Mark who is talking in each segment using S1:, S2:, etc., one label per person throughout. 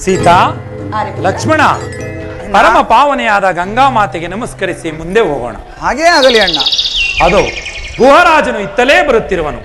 S1: ಸೀತಾ, ಲಕ್ಷ್ಮಣ, ಪರಮ ಪಾವನೆಯಾದ ಗಂಗಾ ಮಾತೆಗೆ ನಮಸ್ಕರಿಸಿ ಮುಂದೆ ಹೋಗೋಣ.
S2: ಹಾಗೇ ಆಗಲಿ ಅಣ್ಣ.
S1: ಅದು ಗುಹರಾಜನು ಇತ್ತಲೇ ಬರುತ್ತಿರುವನು.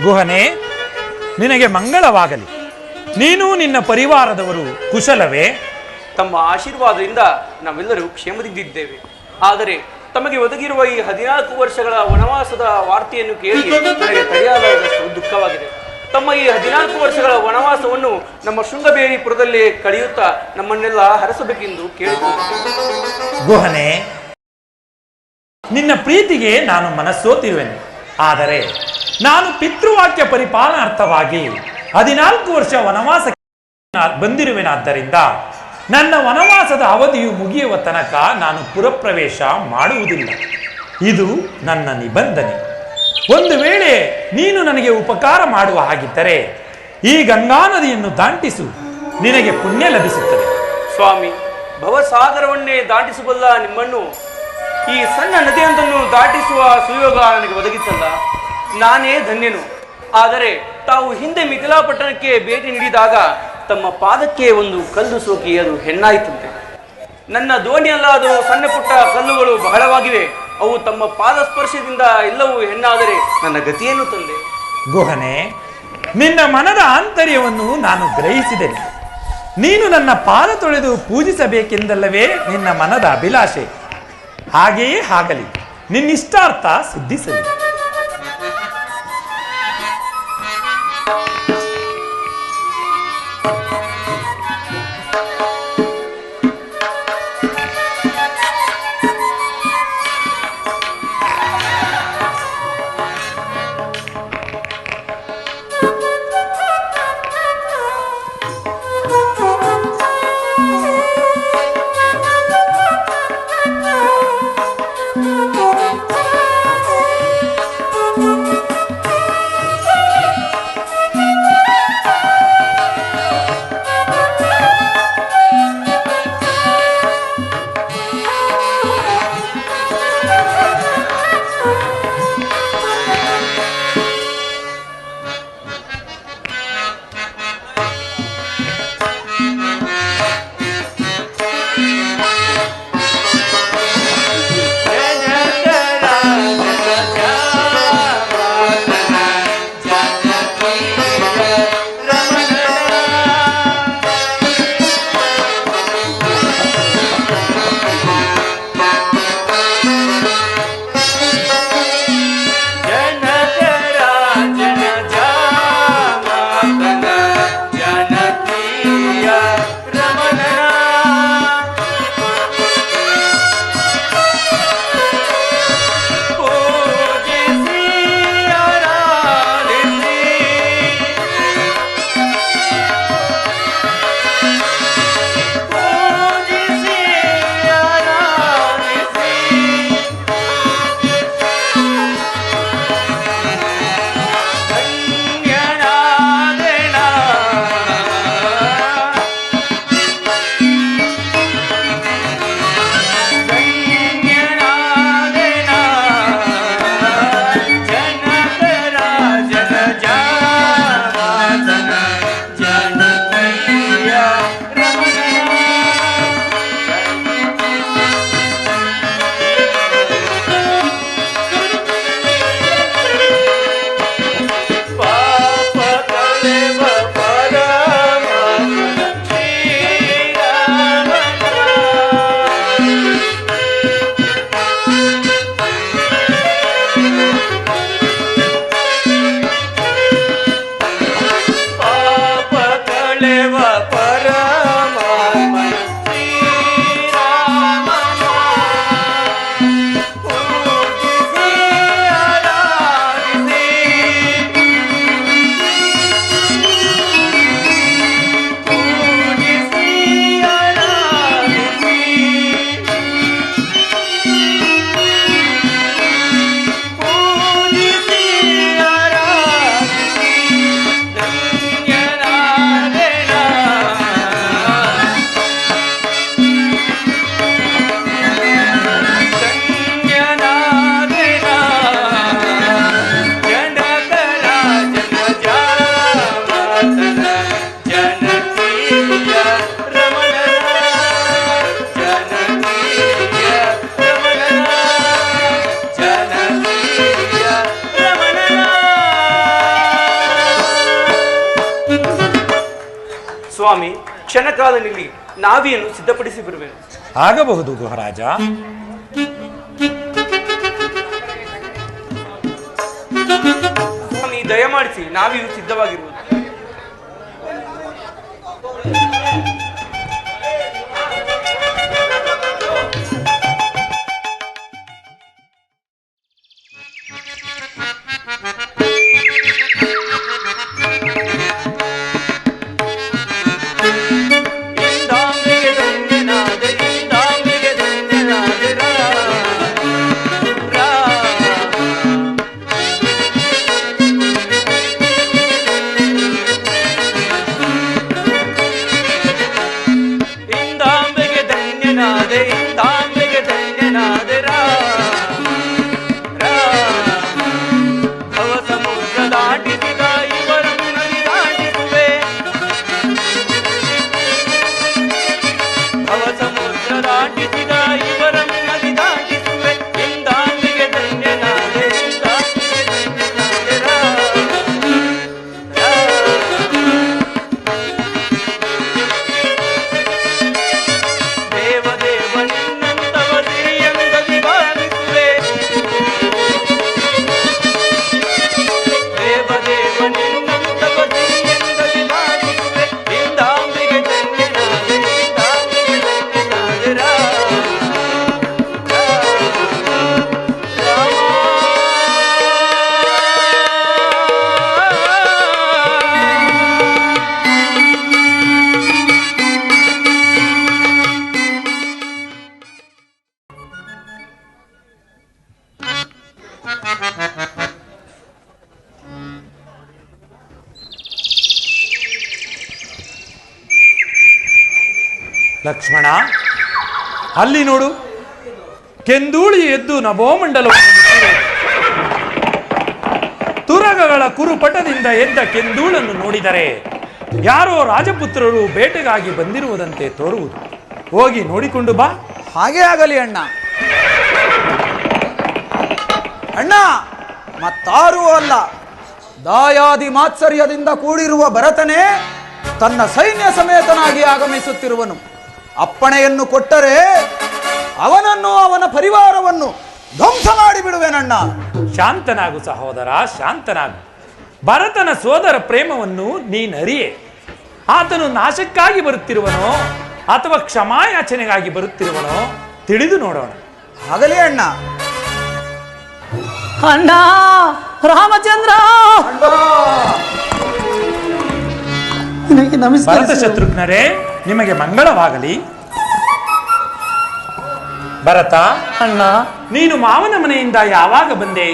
S1: ಗುಹನೆ, ನಿನಗೆ ಮಂಗಳವಾಗಲಿ. ನೀನು ನಿನ್ನ ಪರಿವಾರದವರು ಕುಶಲವೇ?
S3: ತಮ್ಮ ಆಶೀರ್ವಾದದಿಂದ ನಾವೆಲ್ಲರೂ ಕ್ಷೇಮದಿಂದಿದ್ದೇವೆ. ಆದರೆ ತಮಗೆ ಒದಗಿರುವ ಈ 14 ವರ್ಷಗಳ ವನವಾಸದ ವಾರ್ತೆಯನ್ನು ಕೇಳಿ ನನಗೆ ತಡೆಯಲಾಗದಷ್ಟು ದುಃಖವಾಗಿದೆ. ತಮ್ಮ ಈ 14 ವರ್ಷಗಳ ವನವಾಸವನ್ನು ನಮ್ಮ ಶೃಂಗಬೇರಿಪುರದಲ್ಲಿ ಕಳೆಯುತ್ತಾ ನಮ್ಮನ್ನೆಲ್ಲ ಹರಸಬೇಕೆಂದು ಕೇಳಿಕೊಳ್ಳುತ್ತೇನೆ.
S1: ಗುಹನೆ, ನಿನ್ನ ಪ್ರೀತಿಗೆ ನಾನು ಮನಸ್ಸೋತಿರುವೆನು. ಆದರೆ ನಾನು ಪಿತೃವಾಕ್ಯ ಪರಿಪಾಲನಾರ್ಥವಾಗಿ 14 ವರ್ಷ ವನವಾಸಕ್ಕೆ ಬಂದಿರುವೆನಾದ್ದರಿಂದ ನನ್ನ ವನವಾಸದ ಅವಧಿಯು ಮುಗಿಯುವ ತನಕ ನಾನು ಪುರಪ್ರವೇಶ ಮಾಡುವುದಿಲ್ಲ. ಇದು ನನ್ನ ನಿಬಂಧನೆ. ಒಂದು ವೇಳೆ ನೀನು ನನಗೆ ಉಪಕಾರ ಮಾಡುವ ಹಾಗಿದ್ದರೆ ಈ ಗಂಗಾ ನದಿಯನ್ನು ದಾಟಿಸು, ನಿನಗೆ ಪುಣ್ಯ ಲಭಿಸುತ್ತದೆ.
S3: ಸ್ವಾಮಿ, ಭವಸಾಗರವನ್ನೇ ದಾಟಿಸಬಲ್ಲ ನಿಮ್ಮನ್ನು ಈ ಸಣ್ಣ ನದಿಯೊಂದನ್ನು ದಾಟಿಸುವ ಸುಯೋಗ ನನಗೆ ಒದಗಿಸಲ್ಲ. ನಾನೇ ಧನ್ಯನು. ಆದರೆ ತಾವು ಹಿಂದೆ ಮಿಥಿಲಾಪಟ್ಟಣಕ್ಕೆ ಭೇಟಿ ನೀಡಿದಾಗ ತಮ್ಮ ಪಾದಕ್ಕೆ ಒಂದು ಕಲ್ಲು ಸೋಕಿ ಅದು ಹೆಣ್ಣಾಯಿತಂತೆ. ನನ್ನ ದೋಣಿಯಲ್ಲಾದ ಸಣ್ಣ ಪುಟ್ಟ ಕಲ್ಲುಗಳು ಬಹಳವಾಗಿವೆ. ಅವು ತಮ್ಮ ಪಾದ ಸ್ಪರ್ಶದಿಂದ ಎಲ್ಲವೂ ಹೆಣ್ಣಾದರೆ ನನ್ನ ಗತಿಯನ್ನು ತಂದೆ.
S1: ಗುಹನೆ, ನಿನ್ನ ಮನದ ಆಂತರ್ಯವನ್ನು ನಾನು ಗ್ರಹಿಸಿದ್ದೇನೆ. ನೀನು ನನ್ನ ಪಾದ ತೊಳೆದು ಪೂಜಿಸಬೇಕೆಂದಲ್ಲವೇ ನಿನ್ನ ಮನದ ಅಭಿಲಾಷೆ. ಹಾಗೆಯೇ ಆಗಲಿ, ನಿನ್ನಿಷ್ಟಾರ್ಥ ಸಿದ್ಧಿಸಲಿ.
S3: ಹೊಳೆವ ಪರಮಾತ್ಮನ ಶ್ರೀರಾಮನ ಪೂಜಿಸಿ ಆರಾಧಿಸಿ ಪೂಜಿಸಿ ಆರಾಧಿಸಿ ಪೂಜಿಸಿ ಆರಾಧಿಸಿ ಧನ್ಯನಾದೆನ ಧನ್ಯನಾದೆನ ಜನಕರಾಜನ ಜಾಮತನ ಜನಕೀಯ ರಮಣನ ಜನಕೀಯ ರಮಣನ ಜನಕೀಯ ರಮಣನ. ಸ್ವಾಮಿ, ಕ್ಷಣಕಾಲ ನಿಲ್ಲಿ, ನಾವಿಯನ್ನು ಸಿದ್ಧಪಡಿಸಿ ಬರುವೆನು.
S1: ಆಗಬಹುದು ಗುಹರಾಜ.
S3: ಸ್ವಾಮಿ, ದಯಮಾಡಿಸಿ, ನಾವಿಯೂ ಸಿದ್ಧವಾಗಿರುವುದು. ಇಂದಾಂಬೆಗೆ ಧನ್ಯನಾದೆ, ಇಂದಾಂಬೆಗೆ ಧನ್ಯನಾದೆ ಇಂದಾಂಬೆಗೆ ಧನ್ಯನಾದೆ, ಇಂದಾಂಬೆಗೆ ಧನ್ಯನಾದೆ ಭವ ಸಮುದ್ರ ದಾಟಿಸಿದ ಇವರನ್ನು ನದಿ ದಾಟಿಸುವೆ, ಭವ ಸಮುದ್ರ ದಾಟಿಸಿದ ಇವರನ್ನು ನದಿ ದಾಟಿಸುವೆ. ಇಂದಾಂಬೆಗೆ ಧನ್ಯನಾದೆ, ಇಂದಾಂಬೆಗೆ ಧನ್ಯನಾದೆ ದೇವದೇವ ನಿನ್ನಂತವ ಸಿರಿಯಂದದಿ ಭಾವಿಸುವೆ, ದೇವದೇವ ನಿನ್ನಂತವ ಸಿರಿಯಂದದಿ ಭಾವಿಸುವೆ. ಇಂದಾಂಬೆಗೆ ಧನ್ಯನಾದೆ, ಇಂದಾಂಬೆಗೆ ಧನ್ಯನಾದೆ
S1: ಲಕ್ಷ್ಮಣ, ಅಲ್ಲಿ ನೋಡು, ಕೆಂದೂಳಿ ಎದ್ದು ನಭೋಮಂಡಲವನ್ನು ಮುಟ್ಟಿದೆ. ತುರಗಗಳ ಕುರುಪಟದಿಂದ ಎದ್ದ ಕೆಂದೂಳನ್ನು ನೋಡಿದರೆ ಯಾರೋ ರಾಜಪುತ್ರರು ಬೇಟೆಗಾಗಿ ಬಂದಿರುವುದಂತೆ ತೋರುವುದು. ಹೋಗಿ ನೋಡಿಕೊಂಡು ಬಾ.
S2: ಹಾಗೆ ಆಗಲಿ ಅಣ್ಣ. ಅಣ್ಣ, ಮತ್ತಾರೂ ಅಲ್ಲ, ದಾಯಾದಿ ಮಾತ್ಸರ್ಯದಿಂದ ಕೂಡಿರುವ ಭರತನೇ ತನ್ನ ಸೈನ್ಯ ಸಮೇತನಾಗಿ ಆಗಮಿಸುತ್ತಿರುವನು. ಅಪ್ಪಣೆಯನ್ನು ಕೊಟ್ಟರೆ ಅವನನ್ನು ಅವನ ಪರಿವಾರವನ್ನು ಧ್ವಂಸ ಮಾಡಿಬಿಡುವೆನಣ್ಣ.
S1: ಶಾಂತನಾಗು ಸಹೋದರ, ಶಾಂತನಾಗು. ಭರತನ ಸೋದರ ಪ್ರೇಮವನ್ನು ನೀನರಿಯೆ. ಆತನು ನಾಶಕ್ಕಾಗಿ ಬರುತ್ತಿರುವನೋ ಅಥವಾ ಕ್ಷಮಾಯಾಚನೆಗಾಗಿ ಬರುತ್ತಿರುವನೋ ತಿಳಿದು ನೋಡೋಣ.
S2: ಆಗಲಿ ಅಣ್ಣ.
S4: ಅಣ್ಣ ರಾಮಚಂದ್ರ, ನಿನಗೆ ನಮಸ್ಕಾರ.
S1: ಭರತ ಶತ್ರುಘ್ನರೇ, ನಿಮಗೆ ಮಂಗಳವಾಗಲಿ. ಭರತ,
S4: ಅಣ್ಣ,
S1: ನೀನು ಮಾವನ ಮನೆಯಿಂದ ಯಾವಾಗ ಬಂದೆ?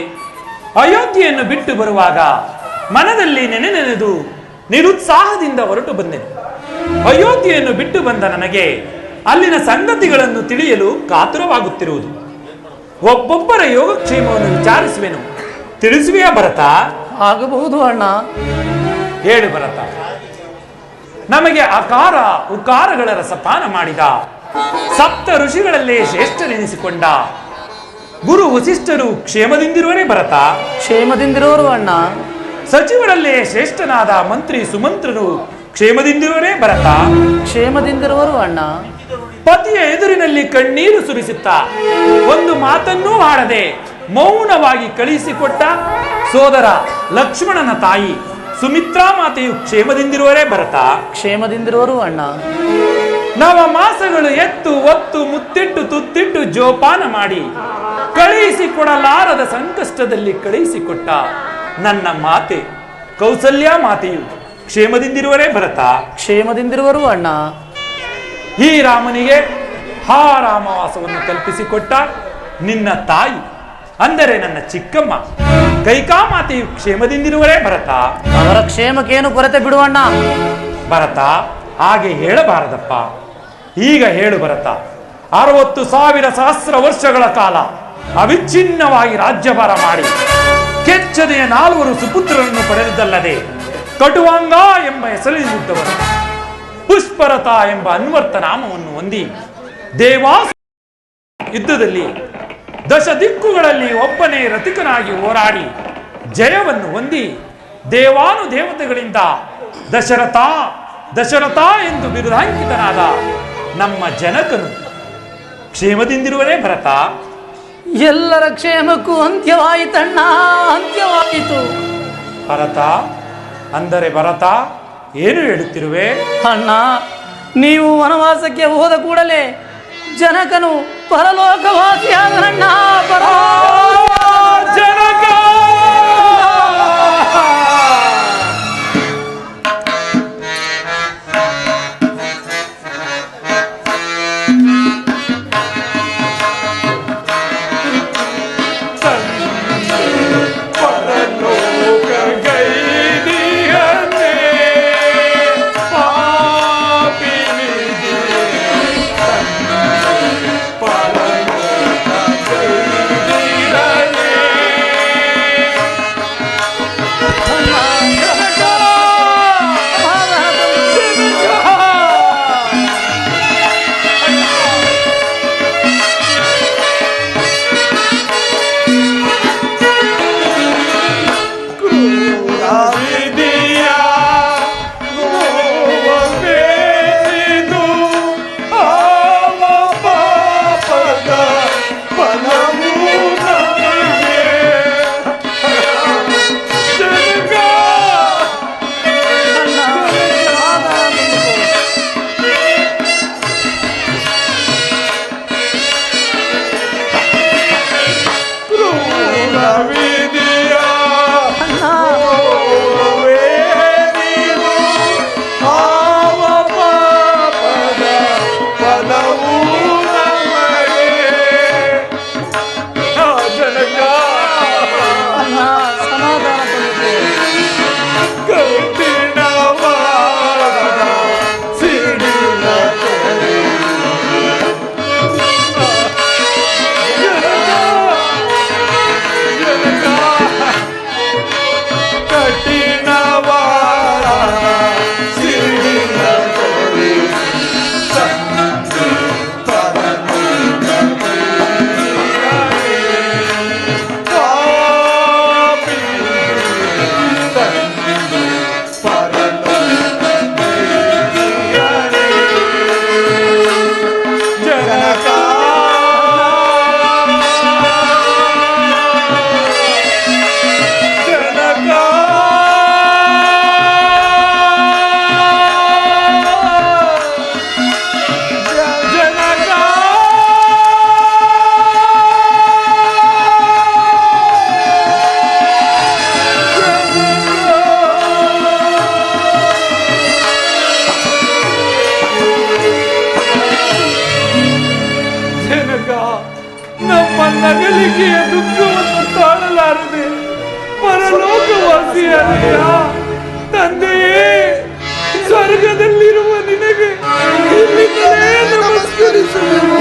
S1: ಅಯೋಧ್ಯೆಯನ್ನು ಬಿಟ್ಟು ಬರುವಾಗ ಮನದಲ್ಲಿ ನೆನೆದು ನಿರುತ್ಸಾಹದಿಂದ ಹೊರಟು ಬಂದೆನು. ಅಯೋಧ್ಯೆಯನ್ನು ಬಿಟ್ಟು ಬಂದ ನನಗೆ ಅಲ್ಲಿನ ಸಂಗತಿಗಳನ್ನು ತಿಳಿಯಲು ಕಾತುರವಾಗುತ್ತಿರುವುದು. ಒಬ್ಬೊಬ್ಬರ ಯೋಗಕ್ಷೇಮವನ್ನು ವಿಚಾರಿಸುವೆನು. ತಿಳಿಸುವೆಯಾ ಭರತ?
S4: ಆಗಬಹುದು ಅಣ್ಣ.
S1: ಹೇಳು ಭರತ. ನಮಗೆ ಅಕಾರ ಉಕಾರಗಳ ರಸಪಾನ ಮಾಡಿದ ಸಪ್ತ ಋಷಿಗಳಲ್ಲೇ ಶ್ರೇಷ್ಠನೆನಿಸಿಕೊಂಡ ಗುರು ವಸಿಷ್ಠರು ಕ್ಷೇಮದಿಂದಿರುವರೇ ಭರತ?
S4: ಕ್ಷೇಮದಿಂದಿರೋರು ಅಣ್ಣ.
S1: ಸಚಿವರಲ್ಲೇ ಶ್ರೇಷ್ಠನಾದ ಮಂತ್ರಿ ಸುಮಂತ್ರರು ಕ್ಷೇಮದಿಂದಿರುವರೇ ಭರತ?
S4: ಕ್ಷೇಮದಿಂದಿರುವರು ಅಣ್ಣ.
S1: ಪತಿಯ ಎದುರಿನಲ್ಲಿ ಕಣ್ಣೀರು ಸುರಿಸುತ್ತಾ ಒಂದು ಮಾತನ್ನೂ ಆಡದೆ ಮೌನವಾಗಿ ಕಳಿಸಿಕೊಟ್ಟ ಸೋದರ ಲಕ್ಷ್ಮಣನ ತಾಯಿ ಸುಮಿತ್ರಾ ಮಾತೆಯು ಕ್ಷೇಮದಿಂದಿರುವರೇ ಭರತ.
S4: ಕ್ಷೇಮದಿಂದಿರುವರು ಅಣ್ಣ.
S1: ನವ ಮಾಸಗಳು ಎತ್ತು ಒತ್ತು ಮುತ್ತಿಟ್ಟು ತುತ್ತಿಟ್ಟು ಜೋಪಾನ ಮಾಡಿ ಕಳುಹಿಸಿಕೊಡಲಾರದ ಸಂಕಷ್ಟದಲ್ಲಿ ಕಳುಹಿಸಿಕೊಟ್ಟ ನನ್ನ ಮಾತೆ ಕೌಸಲ್ಯ ಮಾತೆಯು ಕ್ಷೇಮದಿಂದಿರುವರೇ ಭರತ.
S4: ಕ್ಷೇಮದಿಂದಿರುವರು ಅಣ್ಣ.
S1: ಈ ರಾಮನಿಗೆ ರಾಮವಾಸವನ್ನು ಕಲ್ಪಿಸಿಕೊಟ್ಟ ನಿನ್ನ ತಾಯಿ ಅಂದರೆ ನನ್ನ ಚಿಕ್ಕಮ್ಮ ಕೈಕಾಮಾತೆಯು ಕ್ಷೇಮದಿಂದಿರುವರೇ ಭರತ.
S4: ಅವರ ಕ್ಷೇಮಕ್ಕೇನು ಕೊರತೆ ಬಿಡುವಣ್ಣ.
S1: ಭರತ ಹಾಗೆ ಹೇಳಬಾರದಪ್ಪ. ಈಗ ಹೇಳು ಭರತ. 60,000 ಸಹಸ್ರ ವರ್ಷಗಳ ಕಾಲ ಅವಿಚ್ಛಿನ್ನವಾಗಿ ರಾಜ್ಯಭಾರ ಮಾಡಿ ಕೆಚ್ಚದೆಯ 4 ಸುಪುತ್ರರನ್ನು ಪಡೆದಲ್ಲದೆ ಕಟುವಾಂಗ ಎಂಬ ಹೆಸರಿನಿದ್ದವರು ಪುಷ್ಪರಥ ಎಂಬ ಅನ್ವರ್ಥ ನಾಮವನ್ನು ಹೊಂದಿ ದೇವಾಸ ಯುದ್ಧದಲ್ಲಿ 10 ದಿಕ್ಕುಗಳಲ್ಲಿ ಒಬ್ಬನೇ ರಥಿಕನಾಗಿ ಹೋರಾಡಿ ಜಯವನ್ನು ಹೊಂದಿ ದೇವಾನುದೇವತೆಗಳಿಂದ ದಶರಥ ದಶರಥ ಎಂದು ಬಿರುದಾಂಕಿತನಾದ ನಮ್ಮ ಜನಕನು ಕ್ಷೇಮದಿಂದಿರುವರೇ ಭರತ.
S4: ಎಲ್ಲರ ಕ್ಷೇಮಕ್ಕೂ ಅಂತ್ಯವಾಯಿತಣ್ಣ, ಅಂತ್ಯವಾಯಿತು.
S1: ಭರತ ಅಂದರೆ ಭರತ ಏನು ಹೇಳುತ್ತಿರುವೆ?
S4: ಅಣ್ಣ, ನೀವು ವನವಾಸಕ್ಕೆ ಹೋದ ಕೂಡಲೇ ಜನಕನು ಪರಲೋಕವಾಸಿಯಾದನಣ್ಣ.
S1: ಜನಕ ನಮ್ಮ ನಗಲಿಕೆಯ ದುಃಖವನ್ನು ತಾಳಲಾರದೆ ಪರಲೋಕವಾಸಿಯಾದೆಯ ತಂದೆಯೇ, ಸ್ವರ್ಗದಲ್ಲಿರುವ ನಿನಗೆ ಇಲ್ಲಿಂದಲೇ ನಮಸ್ಕರಿಸುವೆನು.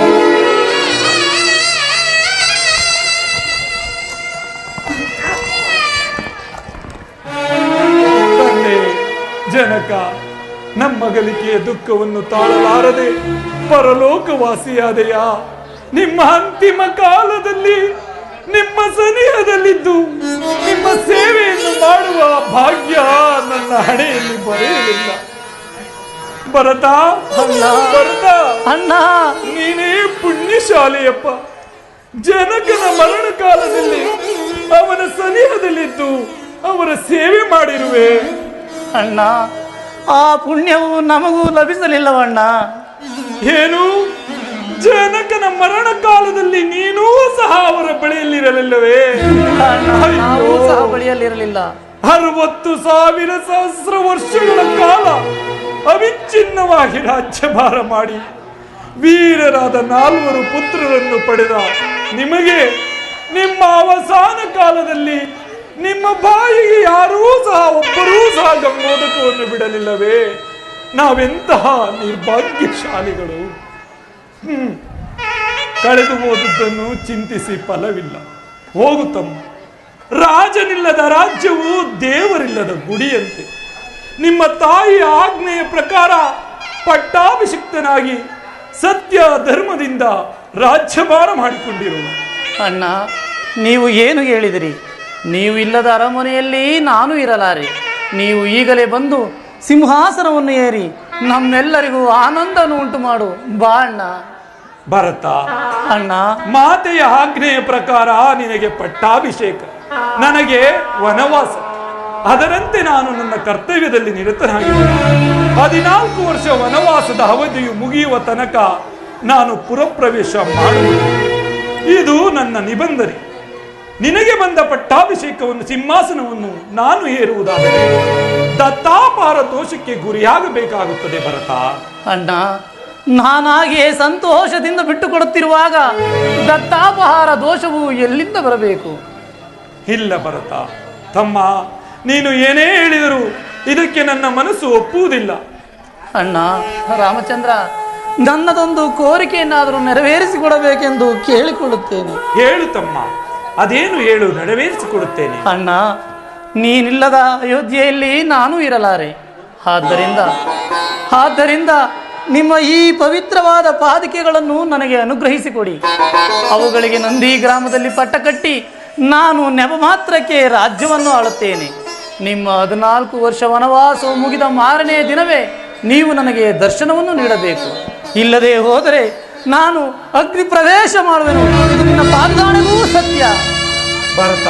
S1: ತಂದೆ ಜನಕ, ನಮ್ಮ ಅಗಲಿಕೆಯ ದುಃಖವನ್ನು ತಾಳಲಾರದೆ ಪರಲೋಕವಾಸಿಯಾದೆಯ ನಿಮ್ಮ ಅಂತಿಮ ಕಾಲದಲ್ಲಿ ನಿಮ್ಮ ಸನಿಹದಲ್ಲಿದ್ದು ನಿಮ್ಮ ಸೇವೆಯನ್ನು ಮಾಡುವ ಭಾಗ್ಯ ನನ್ನ ಹಣೆಯಲ್ಲಿ ಬರೆಯಲಿಲ್ಲ. ಭರತ ಭರತ,
S4: ಅಣ್ಣ
S1: ನೀನೇ ಪುಣ್ಯಶಾಲಿಯಪ್ಪ. ಜನಕನ ಮರಣ ಕಾಲದಲ್ಲಿ ಅವನ ಸನಿಹದಲ್ಲಿದ್ದು ಅವರ ಸೇವೆ ಮಾಡಿರುವೆ.
S4: ಅಣ್ಣ, ಆ ಪುಣ್ಯವು ನಮಗೂ ಲಭಿಸಲಿಲ್ಲವಣ್ಣ.
S1: ಏನು, ಜನಕನ ಮರಣ ಕಾಲದಲ್ಲಿ ನೀನೂ ಸಹ ಅವರ ಬಳಿಯಲ್ಲಿರಲಿಲ್ಲವೇ?
S4: ನಾವು ಸಹ ಬಳಿಯಲ್ಲಿರಲಿಲ್ಲ.
S1: 60,000 ಸಹಸ್ರ ವರ್ಷಗಳ ಕಾಲ ಅವಿಚ್ಛಿನ್ನವಾಗಿ ರಾಜ್ಯಭಾರ ಮಾಡಿ ವೀರರಾದ 4 ಪುತ್ರರನ್ನು ಪಡೆದ ನಿಮಗೆ ನಿಮ್ಮ ಅವಸಾನ ಕಾಲದಲ್ಲಿ ನಿಮ್ಮ ಬಾಯಿಗೆ ಯಾರೂ ಸಹ ಒಬ್ಬರೂ ಸಹ ಗಂಗೋದಕವನ್ನು ಬಿಡಲಿಲ್ಲವೇ? ನಾವೆಂತಹ ನಿರ್ಭಾಗ್ಯಶಾಲಿಗಳು. ಕಳೆದು ಹೋದದ್ದನ್ನು ಚಿಂತಿಸಿ ಫಲವಿಲ್ಲ. ಹೋಗುತ್ತಮ್ಮ, ರಾಜನಿಲ್ಲದ ರಾಜ್ಯವು ದೇವರಿಲ್ಲದ ಗುಡಿಯಂತೆ. ನಿಮ್ಮ ತಾಯಿಯ ಆಜ್ಞೆಯ ಪ್ರಕಾರ ಪಟ್ಟಾಭಿಷಿಕ್ತನಾಗಿ ಸತ್ಯ ಧರ್ಮದಿಂದ ರಾಜ್ಯಭಾರ ಮಾಡಿಕೊಂಡಿರುವ
S4: ಅಣ್ಣ, ನೀವು ಏನು ಹೇಳಿದಿರಿ? ನೀವು ಇಲ್ಲದ ಅರಮನೆಯಲ್ಲಿ ನಾನು ಇರಲಾರೆ. ನೀವು ಈಗಲೇ ಬಂದು ಸಿಂಹಾಸನವನ್ನು ಏರಿ ನಮ್ಮೆಲ್ಲರಿಗೂ ಆನಂದವನ್ನು ಉಂಟು ಮಾಡು ಬಾ ಅಣ್ಣ.
S1: ಭರತ,
S4: ಅಣ್ಣ,
S1: ಮಾತೆಯ ಆಜ್ಞೆಯ ಪ್ರಕಾರ ನಿನಗೆ ಪಟ್ಟಾಭಿಷೇಕ, ನನಗೆ ವನವಾಸ. ಅದರಂತೆ ನಾನು ನನ್ನ ಕರ್ತವ್ಯದಲ್ಲಿ ನಿರತನಾಗಿದ್ದೇನೆ. 14 ವರ್ಷ ವನವಾಸದ ಅವಧಿಯು ಮುಗಿಯುವ ತನಕ ನಾನು ಪುರಪ್ರವೇಶ ಮಾಡುವುದು. ಇದು ನನ್ನ ನಿಬಂಧನೆ. ನಿನಗೆ ಬಂದ ಪಟ್ಟಾಭಿಷೇಕವನ್ನು, ಸಿಂಹಾಸನವನ್ನು ನಾನು ಏರುವುದಾದರೆ ದತ್ತಾಪಾರ ದೋಷಕ್ಕೆ ಗುರಿಯಾಗಬೇಕಾಗುತ್ತದೆ ಭರತ.
S4: ಅಣ್ಣ, ನಾನಾಗಿಯೇ ಸಂತೋಷದಿಂದ ಬಿಟ್ಟು ಕೊಡುತ್ತಿರುವಾಗ ದತ್ತಾಪಹಾರ ದೋಷವು ಎಲ್ಲಿಂದ ಬರಬೇಕು?
S1: ಇಲ್ಲ ಭರತ ತಮ್ಮ, ನೀನು ಏನೇ ಹೇಳಿದರೂ ಇದಕ್ಕೆ ನನ್ನ ಮನಸ್ಸು ಒಪ್ಪುವುದಿಲ್ಲ.
S4: ಅಣ್ಣ ರಾಮಚಂದ್ರ, ನನ್ನದೊಂದು ಕೋರಿಕೆಯನ್ನಾದರೂ ನೆರವೇರಿಸಿಕೊಡಬೇಕೆಂದು ಕೇಳಿಕೊಳ್ಳುತ್ತೇನೆ.
S1: ಹೇಳು ತಮ್ಮ, ಅದೇನು ಹೇಳು, ನೆರವೇರಿಸಿಕೊಡುತ್ತೇನೆ.
S4: ಅಣ್ಣ, ನೀನಿಲ್ಲದ ಅಯೋಧ್ಯೆಯಲ್ಲಿ ನಾನು ಇರಲಾರೆ. ಆದ್ದರಿಂದ ನಿಮ್ಮ ಈ ಪವಿತ್ರವಾದ ಪಾದುಕೆಗಳನ್ನು ನನಗೆ ಅನುಗ್ರಹಿಸಿಕೊಡಿ. ಅವುಗಳಿಗೆ ನಂದಿ ಗ್ರಾಮದಲ್ಲಿ ಪಟ್ಟ ಕಟ್ಟಿ ನಾನು ನೆಪ ಮಾತ್ರಕ್ಕೆ ರಾಜ್ಯವನ್ನು ಆಳುತ್ತೇನೆ. ನಿಮ್ಮ 14 ವರ್ಷ ವನವಾಸವು ಮುಗಿದ ಮಾರನೆಯ ದಿನವೇ ನೀವು ನನಗೆ ದರ್ಶನವನ್ನು ನೀಡಬೇಕು. ಇಲ್ಲದೆ ಹೋದರೆ ನಾನು ಅಗ್ನಿ ಪ್ರವೇಶ ಮಾಡುವೆನು. ಇದು ನಿನ್ನ ಪಾದಾಣೆಗೂ ಸತ್ಯ.
S1: ಭರತ,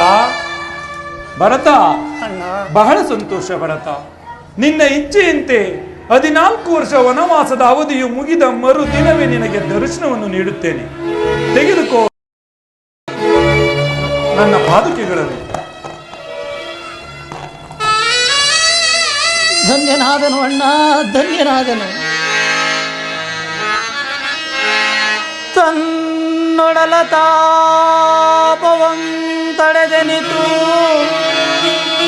S4: ಅಣ್ಣ,
S1: ಬಹಳ ಸಂತೋಷ ಭರತ. ನಿನ್ನ ಇಚ್ಛೆಯಂತೆ 14 ವರ್ಷ ವನವಾಸದ ಅವಧಿಯು ಮುಗಿದ ಮರು ದಿನವೇ ನಿನಗೆ ದರ್ಶನವನ್ನು ನೀಡುತ್ತೇನೆ. ತೆಗೆದುಕೋ ನನ್ನ ಪಾದುಕೆಗಳಲ್ಲಿ.
S4: ಧನ್ಯನಾದನು ಅಣ್ಣ, ಧನ್ಯನಾದನು. ತನ್ನೊಡಲ ತಾಪವಂ ತಡೆದೆನಿತು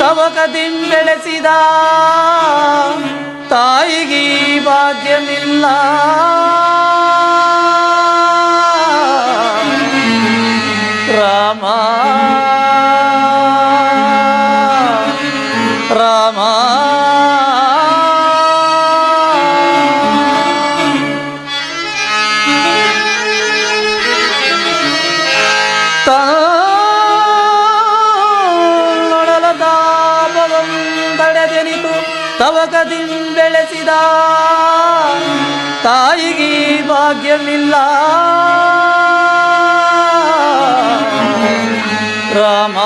S4: ತವಕದಿಂಬೆಳೆಸಿದ ತಾಯಿಗೀ ಭಾಗ್ಯಮಿಲ್ಲ. ರಾಮ ರಾಮ ತನ್ನೊಡಲ ತಾಪವಂ ತಡೆದೆನಿತು ತವಕದಿಂಬೆಳೆಸಿದ ತಾಯಿಗೀ ಭಾಗ್ಯಮಿಲ್ಲ. ರಾಮ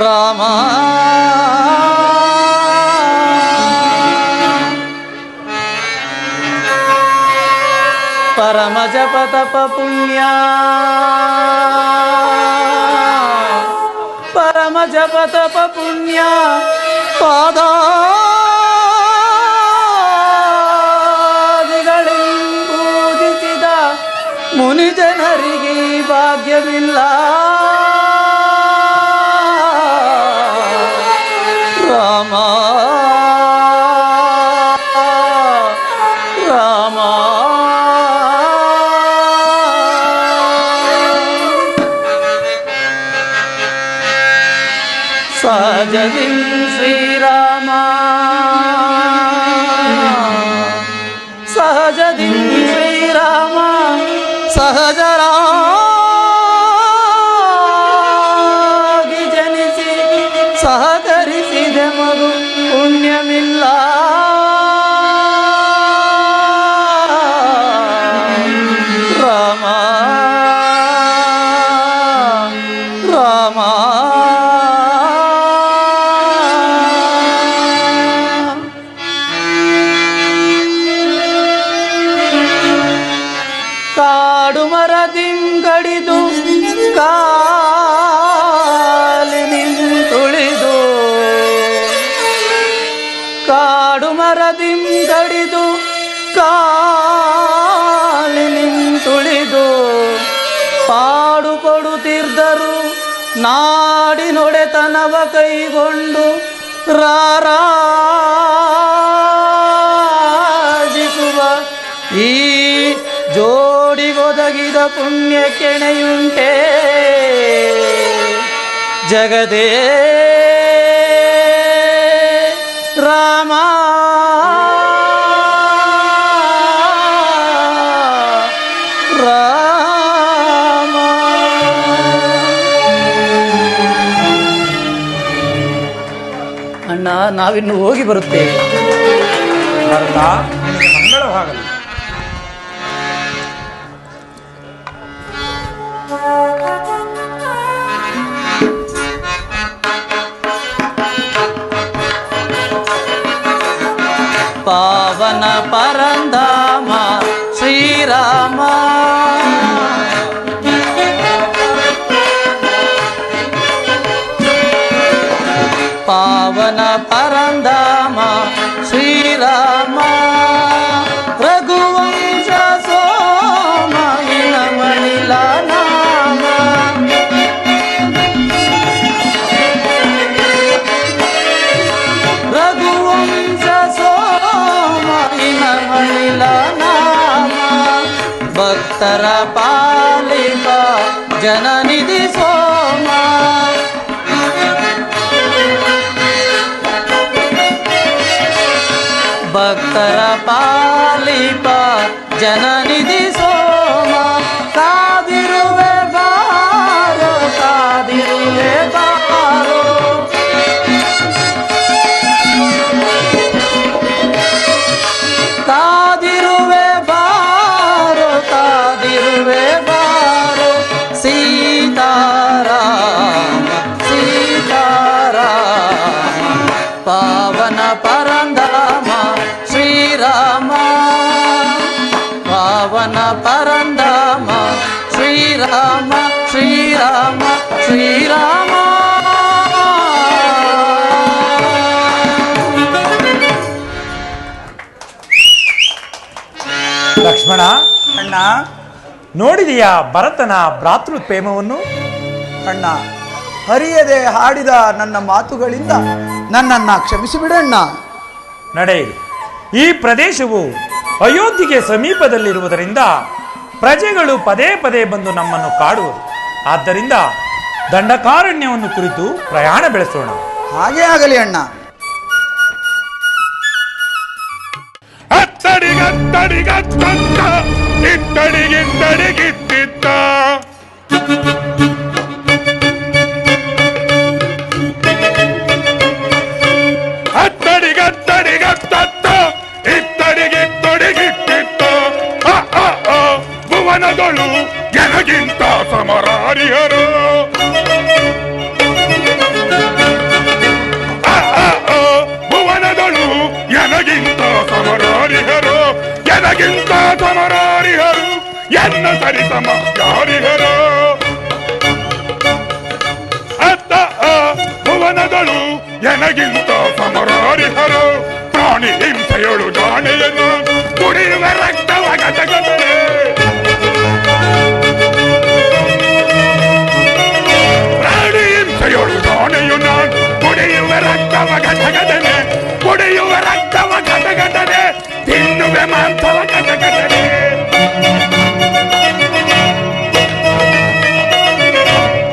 S4: ರಾಮ ಪರಮ ಜಪ ತಪ ಪುಣ್ಯ, ಪರಮ ಜಪ ತಪ ಪುಣ್ಯ ಪಾದಾದಿಗಳಿಂಬೂಜಿಸಿದ ಮುನಿ ಜನರಿಗೆ ಭಾಗ್ಯವಿಲ್ಲ. ರಾಮ ರಾಮ ಸಹಜದಿಂ ಶ್ರೀರಾಮ, ಸಹಜದಿಂ ಶ್ರೀರಾಮ ಸಹಜರಾಗಿ ಜನಿಸಿ ಸಹಕರಿಸಿದೆ ಮಗು ಪುಣ್ಯಮಿಲ್ಲ. ರಾಮ ರಾಮ ಕಾಡು ಮರದಿಂ ಕಡಿದು ಕಾಲಿನಿಂತುಳಿದು ಪಾಡುಪಡುತ್ತಿದ್ದರು ನಾಡಿನೊಡೆತನವ ಕೈಗೊಂಡು ರಾರಾಜಿಸುವ ಈ ಜೋಡಿಗೊದಗಿದ ಪುಣ್ಯ ಕೆಣೆಯುಂಟೆ ಜಗದೇ ರಾಮ ರಾಮ. ಅಣ್ಣ, ನಾವಿನ್ನು ಹೋಗಿ ಬರುತ್ತೇವೆ.
S1: ಭರತ, ನಿನಗೆ ಮಂಗಳವಾಗಲಿ.
S4: ಪಾವನ ಪರಂಧಾಮ ಶ್ರೀರಾಮ, ಪಾವನ ಪರಂಧಾಮ ಶ್ರೀರಾಮ, ರಘುವಂಶ ಸೋಮ ಇನಮಣಿಲ ನಾಮ, ರಘುವಂಶ ಸೋಮ ಇನಮಣಿಲ ನಾಮ, ಭಕ್ತರ ಪಾಲಿಪ ಜನನಿಧಿ ಸೋಮ, ಭಕ್ತರ ಪಾಲಿಪ ಜನನಿಧಿ ಸೋಮ, ಕಾದಿರುವೆ ಬಾರೋ ಕಾದಿರುವೆ ಬಾರೋ, ಕಾದಿರುವೆ ಬಾರೋ ಕಾದಿರುವೆ ಬಾರೋ, ಸೀತಾರಾಮ ಸೀತಾರಾಮ, ಪಾವನ ಪರಂಧಾಮ ಶ್ರೀರಾಮ, ಪಾವನ ಪರಂಧಾಮ ಶ್ರೀರಾಮ ಶ್ರೀರಾಮ ಶ್ರೀರಾಮ.
S1: ಲಕ್ಷ್ಮಣ,
S2: ಅಣ್ಣ
S1: ನೋಡಿದೆಯಾ ಭರತನ ಭ್ರಾತೃಪ್ರೇಮವನ್ನು?
S2: ಅಣ್ಣ, ಹರಿಯದೆ ಹಾಡಿದ ನನ್ನ ಮಾತುಗಳಿಂದ ನನ್ನನ್ನ ಕ್ಷಮಿಸಿಬಿಡಣ್ಣ.
S1: ನಡೆಯಿರಿ. ಈ ಪ್ರದೇಶವು ಅಯೋಧ್ಯೆಗೆ ಸಮೀಪದಲ್ಲಿರುವುದರಿಂದ ಪ್ರಜೆಗಳು ಪದೇ ಪದೇ ಬಂದು ನಮ್ಮನ್ನು ಕಾಡುವರು. ಆದ್ದರಿಂದ ದಂಡಕಾರಣ್ಯವನ್ನು ಕುರಿತು ಪ್ರಯಾಣ ಬೆಳೆಸೋಣ.
S2: ಹಾಗೇ ಆಗಲಿ ಅಣ್ಣ.
S5: ಅತ್ತಡಿಗತ್ತಡಿಗತ್ತಂತ ಇತ್ತಡಿಗಿತ್ತಡಿಗಿತ್ತಿತ್ತ ಅತ್ತಡಿಗತ್ತಡಿಗತ್ತತ್ತ ಇತ್ತಡಿಗಿತ್ತಡಿಗಿತ್ತಿತ್ತ ಭುವನಗಳು ಎನಗಿಂತ ಸಮರಾರಿಯರು ಭುವನಗಳು ಎನಗಿಂತ ಸಮರಾರಿಹರು ಎನಗಿಂತ ಸಮರಾರಿಹರು ಎನ್ನ ಸರಿ ಸಮಕಾರಿಹರು ಅತ್ತ ಭುವನಗಳು ಎನಗಿಂತ ಸಮರಾರಿಹರು ಪ್ರಾಣಿ ಹಿಂಸೆಯಳು ಜಾಣೆಯನ್ನು ಕುಡಿಯುವ ರಕ್ತವ ಘಟಕದಲ್ಲಿ ಪ್ರಾಣಿ ಹಿಂಸೆಯಳು ಜಾಣೆಯು ನಾನು ಕುಡಿಯುವ ರಕ್ತವ ಘಟಕದಲ್ಲಿ ಕುಡಿಯುವ ರಕ್ತವ ಘಟಕದಲ್ಲಿ ತಿನ್ನುವೆ ಮಾಂಸವ ಘಟಕದಲ್ಲಿ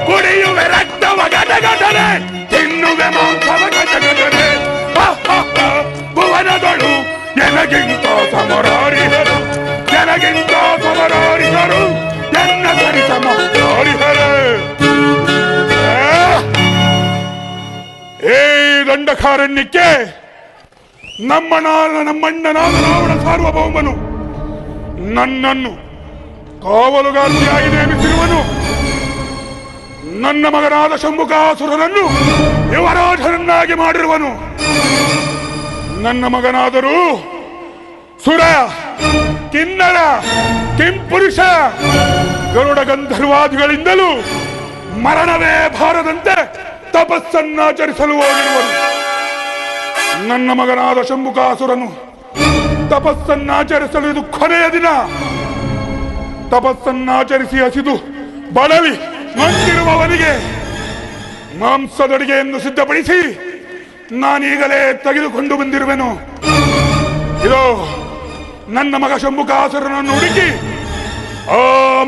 S5: ಕುಡಿಯುವೆ ರಕ್ತವ ಘಟಕದಲ್ಲಿ ತಿನ್ನುವೆ ಮಾಂಸವ ಘಟಕದಲ್ಲಿ ಭುವನಗಳು ಎನಗಿಂತ ಸಮರಾರಿಹರು ಎನಗಿಂತ ಸಮರಾರಿಹರು ಎನ್ನ ಸರಿ ಸಮರಾರಿಹರು. ಏ ದಂಡಕಾರಣ್ಯಕ್ಕೆ ನಮ್ಮಣ್ಣನಾದ ರಾವಣ ಸಾರ್ವಭೌಮನು ನನ್ನನ್ನು ಕಾವಲುಗಾರಿಯಾಗಿ ನೇಮಿಸಿರುವನು. ನನ್ನ ಮಗನಾದ ಶಂಭುಕಾಸುರನನ್ನು ಯುವರಾಜನನ್ನಾಗಿ ಮಾಡಿರುವನು. ನನ್ನ ಮಗನಾದರೂ ಸುರ, ಕಿನ್ನರ, ಕಿಂಪುರುಷ, ಗರುಡ ಗಂಧರ್ವಾದಿಗಳಿಂದಲೂ ಮರಣವೇ ಬಾರದಂತೆ ತಪಸ್ಸನ್ನಾಚರಿಸಲು ಹೋಗಿರುವನು. ನನ್ನ ಮಗನಾದ ಶಂಭುಕಾಸುರನು ತಪಸ್ಸನ್ನಾಚರಿಸಲು ಇದು ಕೊನೆಯ ದಿನ. ತಪಸ್ಸನ್ನಾಚರಿಸಿ ಹಸಿದು ಬಳಲಿ ನೊಂದಿರುವವನಿಗೆ ಮಾಂಸದೊಡಿಗೆಯನ್ನು ಸಿದ್ಧಪಡಿಸಿ ನಾನೀಗಲೇ ತೆಗೆದುಕೊಂಡು ಬಂದಿರುವೆನು. ಇದು ನನ್ನ ಮಗ ಶಂಭುಕಾಸುರನನ್ನು ಹುಡುಕಿ ಆ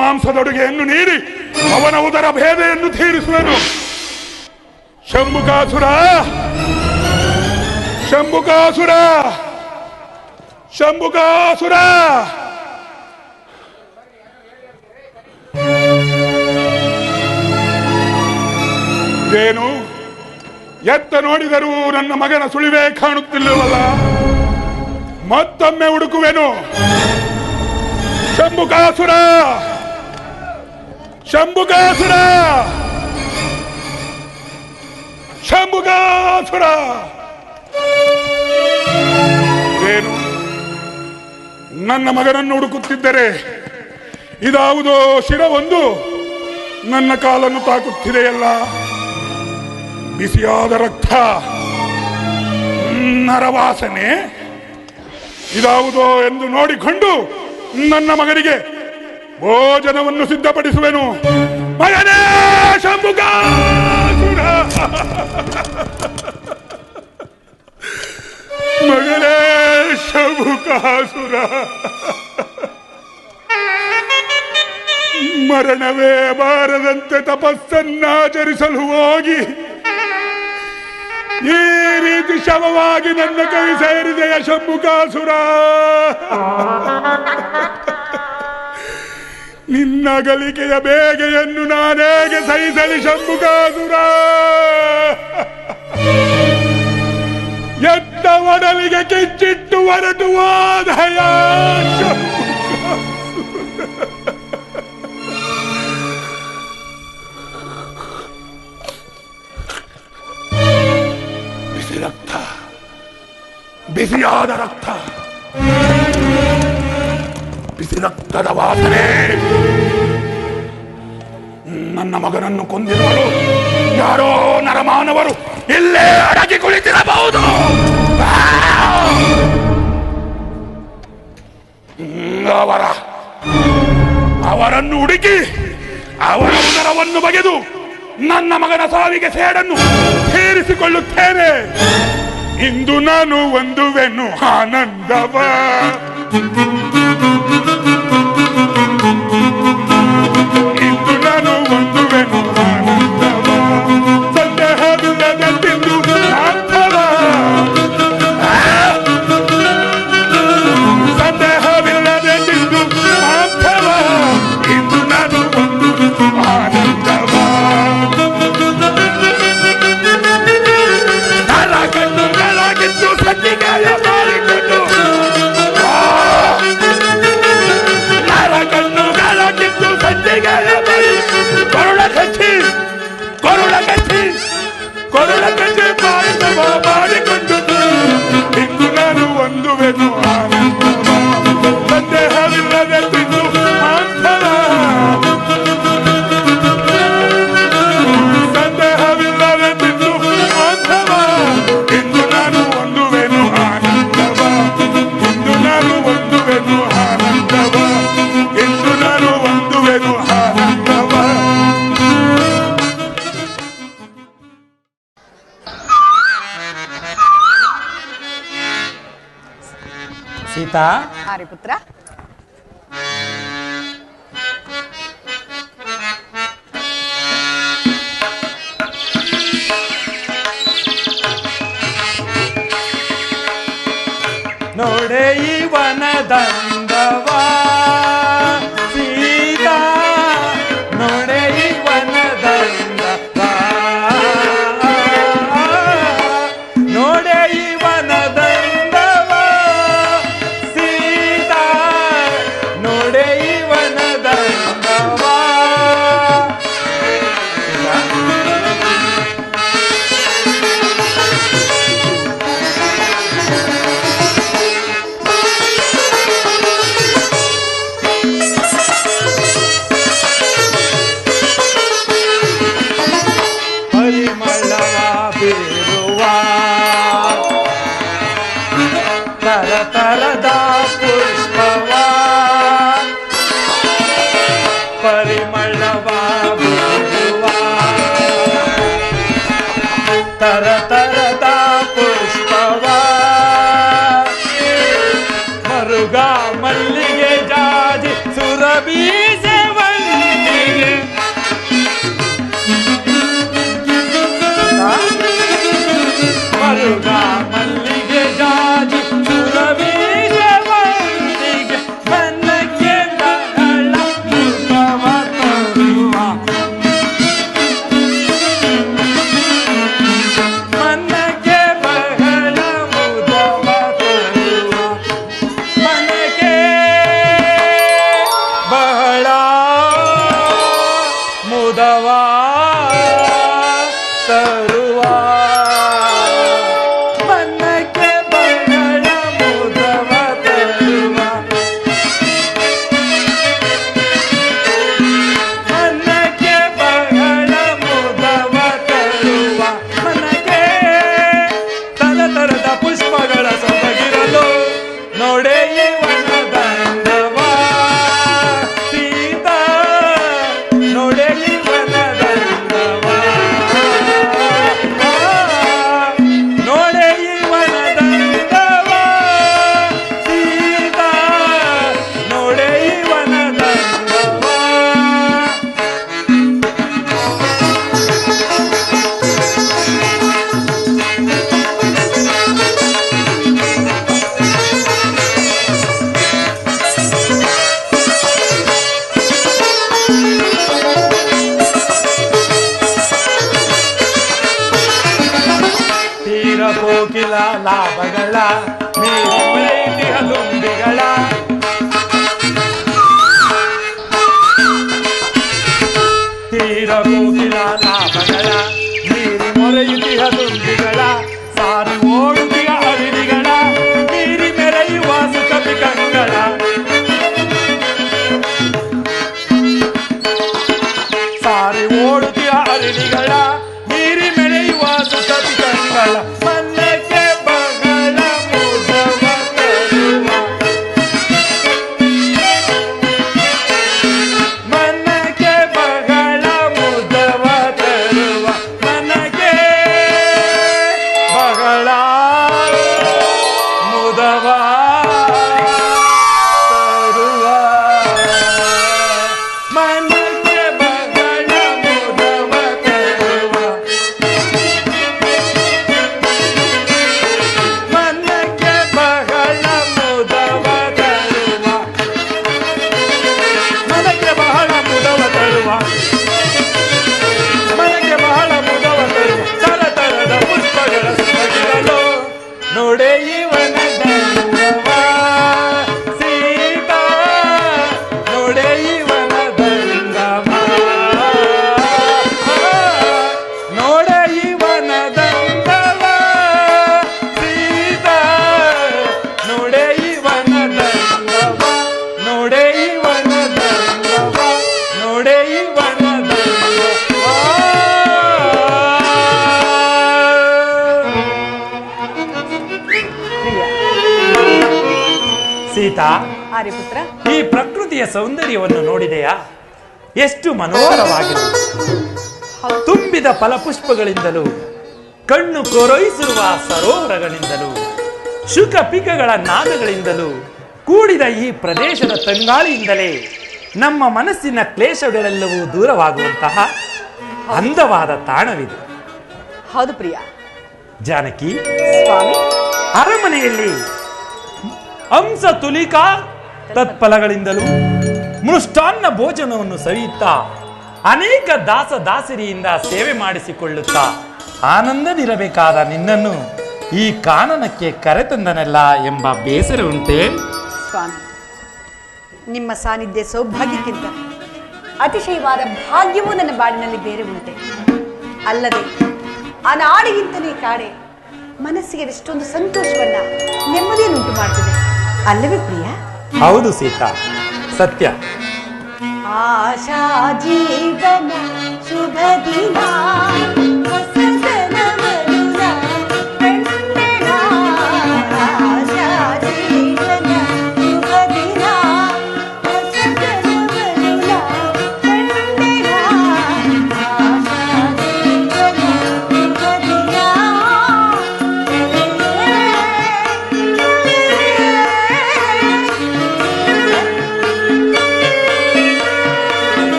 S5: ಮಾಂಸದೊಡುಗೆಯನ್ನು ನೀಡಿ ಅವನ ಉದರ ಭೇದೆಯನ್ನು ತೀರಿಸುವೆನು. ಶಂಭುಕಾಸುರ, ಶಂಭುಕಾಸುರ, ಶಂಭುಕಾಸುರ. ಏನು ಎತ್ತ ನೋಡಿದರೂ ನನ್ನ ಮಗನ ಸುಳಿವೇ ಕಾಣುತ್ತಿಲ್ಲವಲ್ಲ? ಮತ್ತೊಮ್ಮೆ ಹುಡುಕುವೆನು. ಶಂಭುಕಾಸುರ, ಶಂಭುಕಾಸುರ, ಶಂಭುಕಾಸುರ. ಏನು ನನ್ನ ಮಗನನ್ನು ಹುಡುಕುತ್ತಿದ್ದರೆ ಇದಾವುದೋ ಶಿರವೊಂದು ನನ್ನ ಕಾಲನ್ನು ತಾಕುತ್ತಿದೆಯಲ್ಲ. ಬಿಸಿಯಾದ ರಕ್ತ, ನರವಾಸನೆ ಇದಾವುದೋ ಎಂದು ನೋಡಿಕೊಂಡು ನನ್ನ ಮಗನಿಗೆ ಭೋಜನವನ್ನು ಸಿದ್ಧಪಡಿಸುವೆನು. ಮಗನೇ ಶಂಭುಕಾಸುರ, ಮಗನೇ ಶಂಭುಕಾಸುರ. ಮರಣವೇ ಬಾರದಂತೆ ತಪಸ್ಸನ್ನಾಚರಿಸಲು ಹೋಗಿ ಈ ರೀತಿ ಶವವಾಗಿ ನನ್ನ ಕೈ ಸೇರಿದೆಯ ಶಂಭುಕಾಸುರ. ನಿನ್ನ ಗಲಿಕೆಯ ಬೇಗೆಯನ್ನು ನಾನೇಗೆ ಸಹಿಸಲಿ ಶಂಭುಕಾಸುರ? ಎತ್ತ ಒಡಲಿಗೆ ಕಿಚ್ಚಿಟ್ಟು ಹೊರಟು ಹೋದಯ ಬಿಸಿ ರಕ್ತ, ಬಿಸಿಯಾದ ರಕ್ತ, ಬಿಸಿ ರಕ್ತದ ವಾಸನೆ. ನನ್ನ ಮಗನನ್ನು ಕೊಂದಿರುವರು ಯಾರೋ ನರಮಾನವರು ಇಲ್ಲೇ ಅಡಗಿ ಕುಳಿತಿರಬಹುದು. ಅವರನ್ನು ಹುಡುಕಿ ಅವರ ಉದರವನ್ನು ಬಗೆದು ನನ್ನ ಮಗನ ಸಾವಿಗೆ ಸೇಡನ್ನು ಸೇರಿಸಿಕೊಳ್ಳುತ್ತೇನೆ. ಇಂದು ನಾನು ಒಂದುವೆನು ಆನಂದವ. ಇಂದು ನಾನು ಒಂದುವೆನು ಆನಂದವ. ಸಂದೇಹವಿಲ್ಲದ ತಿಂದು ಅರ್ಥವ. ಸಂದೇಹವಿಲ್ಲದೆ ತಿಂದು ಅರ್ಥವ. ಇಂದು ನಾನು ಒಂದು ಆನಂದವ. ನರಕನ್ನು ನರಗಿದ್ದು ಸತ್ತಿಗಾಯ ಮಾಡಿಕೊಂಡು ನರಕನ್ನು ನರಗಿದ್ದು ಸತ್ತಿಗಾಯ ಮಾಡಿ ಕೊರುಳ ಕಚ್ಚಿ ಪಾಯಸವ ಮಾಡಿಕೊಂಡು ಇಂದು ನಾನು ಒಂದುವೆನು ಆನಂದವ. ಸಂದೇಹವಿಲ್ಲದೆ ತಿಂದು ಆನಂದವ. ಸಂದೇಹವಿಲ್ಲದೆ ತಿಂದು ಆನಂದವ. ಇಂದು ನಾನು ಒಂದುವೆನು ಆನಂದವ. ಇಂದು ನಾನು ಒಂದುವೆನು ಆನಂದವ. ಇಂದು ನಾನು ಒಂದುವೆನು ಆನಂದವ.
S4: ಸೀತಾ,
S6: ಪುತ್ರ,
S1: ನೋಡೆ ಈ ವನದಂದವ ಸೀತಾ, ನೋಡೆ ಈ ವನದಂದವ. ನೋಡೆ ಈ ವನದಂದವ ಸೀತಾ, ನೋಡೆ ಈ ವನದಂದವ. ತರ ತರದ ಪುಷ್ಪವ ಪರಿಮಳವ ಬೀರುವ ತರ ತರದ ಪುಷ್ಪವ ಮರುಗ ಮಲ್ಲಿಗೆ ಜಾಜಿ ಸುರಭಿ ಸೇವಂತಿಗೆ ಮರುಗ ಮಲ್ಲಿಗೆ ಜಾಜಿ ಸುರಭಿ ಸೇವಂತಿಗೆ ಮನಕ್ಕೆ ಬಹಳ ಪುಷ್ಪವ ತರುವ ಮನಕ್ಕೆ ಬಹಳ ಮುದವ ತರುವ ಮನಕ್ಕೆ ಬಹಳ ಮುದವ ತರುವ ಮನಕ್ಕೆ ಬಹಳ ಮುದವ ತರುವ ಮನಕ್ಕೆ ಬಹಳ ಮುದವ ತರುವ ಮನಕ್ಕೆ ತರ ತರದ ಪುಷ್ಪಗಳ ಸೊಬಗಿರಲು ನೋಡೆ ಇವನ ದಂಡವ ಸೀತಾ ನೋಡೆ ಇವನ ದಂಡವ ನೋಡೆ ಇವನ ದಂಡವ ಸೀತಾ ನೋಡೆ ಇವನ ದಂಡವ ತೀರ ಕೋಕಿಲ ಲಾಭಗಳ ಮೀರಿ ಹಲುಂಬಿಗಳ ತೀರ ಕೋಕಿಲ ಲಾಭಗಳ ಮೀರಿ ಮೊರೆಯುತ್ತಿಹ ದುಂಬಿಗಳ ಸಾರಿ ಓಡುತ್ತಿಯ ಅರಿವಿಗಳ ಮೀರಿ ಮೆರೆಯುವ ಸುಖಪಿ ಕಂಗಳ ಸಾರಿ ಓಡುತ್ತಿಯ ಅರಿವಿಗಳ ಮೀರಿ ಮೆರೆಯುವ ಸುಖಪಿ ಕಂಗಳ ಮನಕ್ಕೆ ಬಹಳ ಮುದವ ತರುವ ಮನಕ್ಕೆ ಬಹಳ ಮುದವ ತರುವ ಮನಕ್ಕೆ ಬಹಳ ಮುದವ ತರುವ ಮನಕ್ಕೆ ಬಹಳ ಮುದವ ತರುವ ಮನಕ್ಕೆ ಬಹಳ ಮುದವ ತರುವ ಮನಕ್ಕೆ ಬಹಳ ಮುದವ ತರುವ ಮನಕ್ಕೆ ಬಹಳ ಮುದವ ತರುವ ತರ ತರದ ಪುಷ್ಪಗಳ ಸೊಬಗಿರಲು ನೋಡೆ ಇವನ ದಂಡವ ಸೀತಾ ನೋಡೆ ಇವನ ದಂಡವ ನೋಡೆ ಇವನ ದಂಡವ ಸೀತಾ ನೋಡೆ ಇವನ ದಂಡವ ನೋಡೆ ಇವನ ದಂಡವ ನೋಡೆ ಇವನ ದಂಡವ ಸೀತಾ
S6: ಆರ್ಯಪುತ್ರ,
S1: ಈ ಪ್ರಕೃತಿಯ ಸೌಂದರ್ಯವನ್ನು ನೋಡಿದೆಯಾ? ಎಷ್ಟು ಮನೋಹರವಾಗಿದೆ. ತುಂಬಿದ ಫಲಪುಷ್ಪಗಳಿಂದಲೂ ಕಣ್ಣು ಕೊರೊಯಿಸಿರುವ ಸರೋವರಗಳಿಂದಲೂ ಶುಕ ಪಿಕಗಳ ನಾದಗಳಿಂದಲೂ ಕೂಡಿದ ಈ ಪ್ರದೇಶದ ತಂಗಾಳಿಯಿಂದಲೇ ನಮ್ಮ ಮನಸ್ಸಿನ ಕ್ಲೇಶಗಳೆಲ್ಲವೂ ದೂರವಾಗುವಂತಹ ಅಂದವಾದ ತಾಣವಿದೆ.
S6: ಹೌದು ಪ್ರಿಯ.
S1: ಜಾನಕಿ,
S6: ಸ್ವಾಮಿ,
S1: ಅರಮನೆಯಲ್ಲಿ ಹಂಸ ತುಲಿಕಾ ತತ್ಫಲಗಳಿಂದಲೂ ಮೃಷ್ಟಾನ್ನ ಭೋಜನವನ್ನು ಸವಿಯುತ್ತಾ ಅನೇಕ ದಾಸ ದಾಸಿರಿಯಿಂದ ಸೇವೆ ಮಾಡಿಸಿಕೊಳ್ಳುತ್ತಾ ಆನಂದದಿರಬೇಕಾದ ನಿನ್ನನ್ನು ಈ ಕಾನನಕ್ಕೆ ಕರೆತಂದನಲ್ಲ ಎಂಬ ಬೇಸರ ಉಂಟೆ?
S6: ಸ್ವಾಮಿ, ನಿಮ್ಮ ಸಾನ್ನಿಧ್ಯ ಸೌಭಾಗ್ಯಕ್ಕಿಂತ ಅತಿಶಯವಾದ ಭಾಗ್ಯವೂ ನನ್ನ ಬಾಡಿನಲ್ಲಿ ಬೇರೆ ಉಂಟೆ. ಅಲ್ಲದೆ ಆ ನಾಡಿಗಿಂತಲೂ ಈ ಕಾಡೆ ಮನಸ್ಸಿಗೆ ಎಷ್ಟೊಂದು ಸಂತೋಷವನ್ನ ನೆಮ್ಮದಿಯನ್ನುಂಟು ಮಾಡ್ತದೆ ಅಲ್ಲವೇ ಪ್ರಿಯ?
S1: ಹೌದು ಸೀತಾ, ಸತ್ಯ.
S6: ಆಶಾ ಜೀವನ ಶುಭ ದಿನ ಹೊಸತನ ವರುಣ ಕಣ್ಣೆಡ ಆಶಾ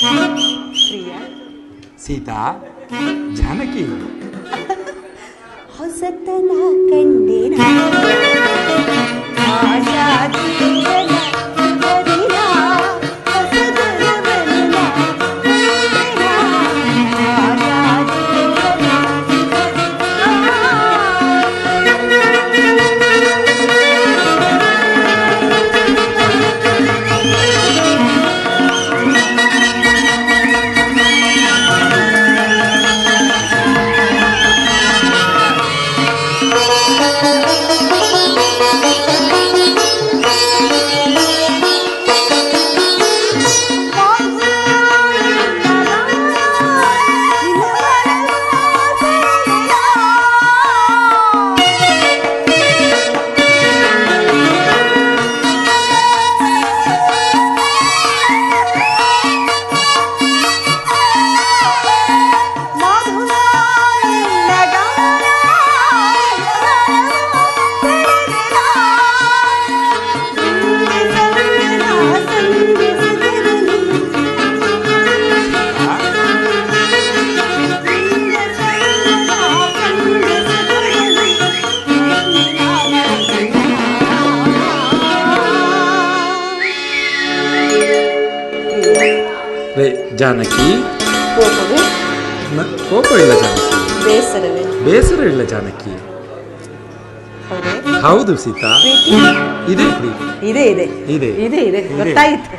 S6: ಪ್ರಿಯ,
S1: ಸೀತಾ, ಜಾನಕಿ,
S6: ಹೊಸತನ ಕಂಡಿನ ಆಶಾ ಜೀವನ ಶುಭದಿನ, ಹೊಸತನ ಬರುಣ ಕಂಡಿನ ಆಶಾ ಜೀವನ
S1: ಜಾನಕಿ,
S6: ಕೋಪವೇ,
S1: ಕೋಪ ಇಲ್ಲ ಜಾನಕಿ,
S6: ಬೇಸರವೇ,
S1: ಬೇಸರ ಇಲ್ಲ ಜಾನಕಿ.
S6: ಹೌದೇ?
S1: ಹೌದು ಸೀತಾ,
S6: ಪ್ರೀತಿ
S1: ಇದೆ
S6: ಇದೆ ಇದೆ
S1: ಇದೆ.
S6: ಇದೆ ಇದೆ ಗೊತ್ತಾಯಿತು.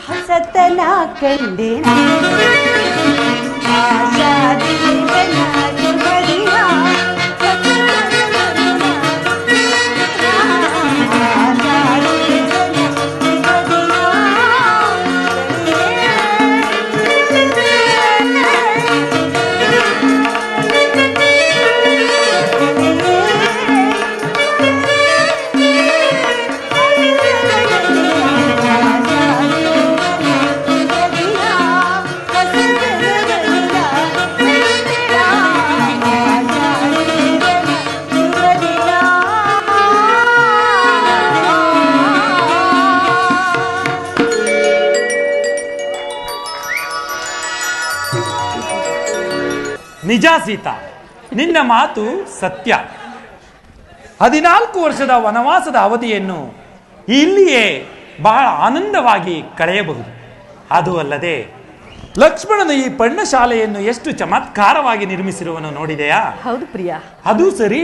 S6: ಹೊಸತನ ಕಂಡಿನ ಆಶಾ ಜೀವನ ಶುಭದಿನ, ಹೊಸತನ ಬರುಣ ಆಶಾ ಜೀವನ ಶುಭದಿನ.
S1: ನಿಜ ಸೀತಾ, ನಿನ್ನ ಮಾತು ಸತ್ಯ. 14 ವರ್ಷದ ವನವಾಸದ ಅವಧಿಯನ್ನು ಇಲ್ಲಿಯೇ ಬಹಳ ಆನಂದವಾಗಿ ಕಳೆಯಬಹುದು. ಅದು ಅಲ್ಲದೆ ಲಕ್ಷ್ಮಣನು ಈ ಪರ್ಣಶಾಲೆಯನ್ನು ಎಷ್ಟು ಚಮತ್ಕಾರವಾಗಿ ನಿರ್ಮಿಸಿರುವನು ನೋಡಿದೆಯಾ?
S6: ಹೌದು ಪ್ರಿಯ.
S1: ಅದು ಸರಿ,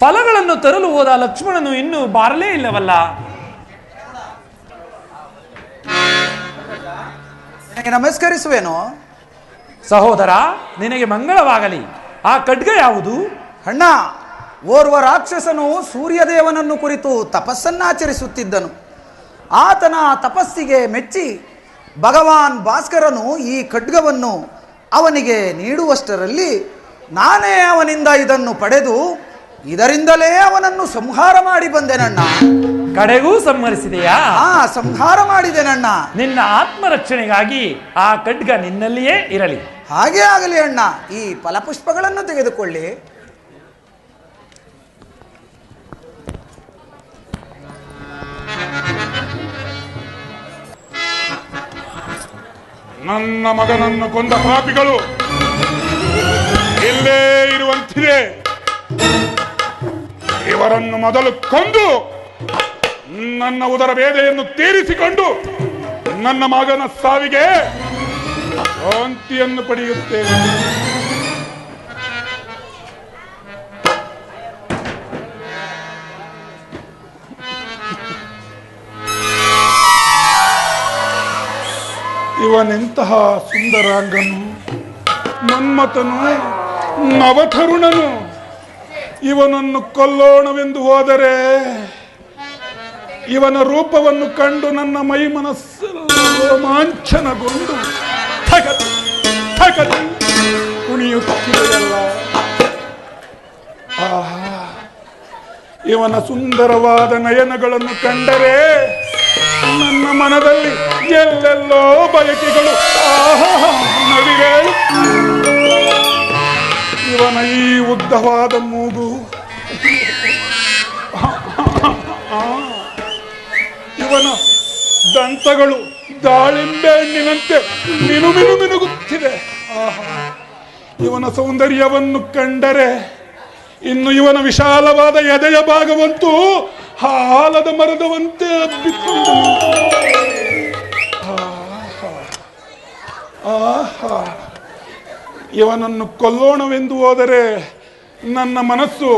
S1: ಫಲಗಳನ್ನು ತರಲು ಹೋದ ಲಕ್ಷ್ಮಣನು ಇನ್ನೂ ಬಾರಲೇ ಇಲ್ಲವಲ್ಲ?
S2: ನಮಸ್ಕರಿಸುವೇನೋ
S1: ಸಹೋದರ, ನಿನಗೆ ಮಂಗಳವಾಗಲಿ. ಆ ಖಡ್ಗ ಯಾವುದು?
S2: ಅಣ್ಣ, ಓರ್ವ ರಾಕ್ಷಸನು ಸೂರ್ಯದೇವನನ್ನು ಕುರಿತು ತಪಸ್ಸನ್ನಾಚರಿಸುತ್ತಿದ್ದನು. ಆತನ ತಪಸ್ಸಿಗೆ ಮೆಚ್ಚಿ ಭಗವಾನ್ ಭಾಸ್ಕರನು ಈ ಖಡ್ಗವನ್ನು ಅವನಿಗೆ ನೀಡುವಷ್ಟರಲ್ಲಿ ನಾನೇ ಅವನಿಂದ ಇದನ್ನು ಪಡೆದು ಇದರಿಂದಲೇ ಅವನನ್ನು ಸಂಹಾರ ಮಾಡಿ ಬಂದೆನಣ್ಣ.
S1: ಕಡೆಗೂ ಸಂಹರಿಸಿದೆಯಾ?
S2: ಸಂಹಾರ ಮಾಡಿದೆನಣ್ಣ.
S1: ನಿನ್ನ ಆತ್ಮರಕ್ಷಣೆಗಾಗಿ ಆ ಖಡ್ಗ ನಿನ್ನಲ್ಲಿಯೇ ಇರಲಿ.
S2: ಹಾಗೇ ಆಗಲಿ ಅಣ್ಣ. ಈ ಫಲಪುಷ್ಪಗಳನ್ನು ತೆಗೆದುಕೊಳ್ಳಿ.
S5: ನನ್ನ ಮಗನನ್ನು ಕೊಂದ ಪಾಪಿಗಳು ಇಲ್ಲೇ ಇರುವಂತಿದೆ. ಇವರನ್ನು ಮೊದಲು ಕೊಂದು ನನ್ನ ಉದರ ಬೇದೆಯನ್ನು ತೀರಿಸಿಕೊಂಡು ನನ್ನ ಮಗನ ಸಾವಿಗೆ ಶಾಂತಿಯನ್ನು ಪಡೆಯುತ್ತೇನೆ. ಇವನೆಂತಹ ಸುಂದರಾಂಗನು, ಮನ್ಮಥನು, ನವತರುಣನು. ಇವನನ್ನು ಕೊಲ್ಲೋಣವೆಂದು ಹೋದರೆ ಇವನ ರೂಪವನ್ನು ಕಂಡು ನನ್ನ ಮೈ ಮನಸ್ಸೆಲ್ಲ ರೋಮಾಂಚನಗೊಂಡು ಕುಣಿಯುತ್ತಿದೆಯಲ್ಲ. ಇವನ ಸುಂದರವಾದ ನಯನಗಳನ್ನು ಕಂಡರೆ ನನ್ನ ಮನದಲ್ಲಿ ಎಲ್ಲೆಲ್ಲೋ ಬಯಕೆಗಳು ನವಿಗೆ. ಇವನ ಈ ಉದ್ದವಾದ ಮೂಗು, ಇವನ ದಂತಗಳು ದಾಳಿಂಬೆ ಹಣ್ಣಿನಂತೆ ಮಿನುಗುತ್ತಿದೆ. ಆಹಾ, ಇವನ ಸೌಂದರ್ಯವನ್ನು ಕಂಡರೆ ಇನ್ನು ಇವನ ವಿಶಾಲವಾದ ಎದೆಯ ಭಾಗವಂತೂ ಆಲದ ಮರದವಂತೆ ಹಬ್ಬಿಕೊಂಡು ಆಹಾ, ಇವನನ್ನು ಕೊಲ್ಲೋಣವೆಂದು ಹೋದರೆ ನನ್ನ ಮನಸ್ಸು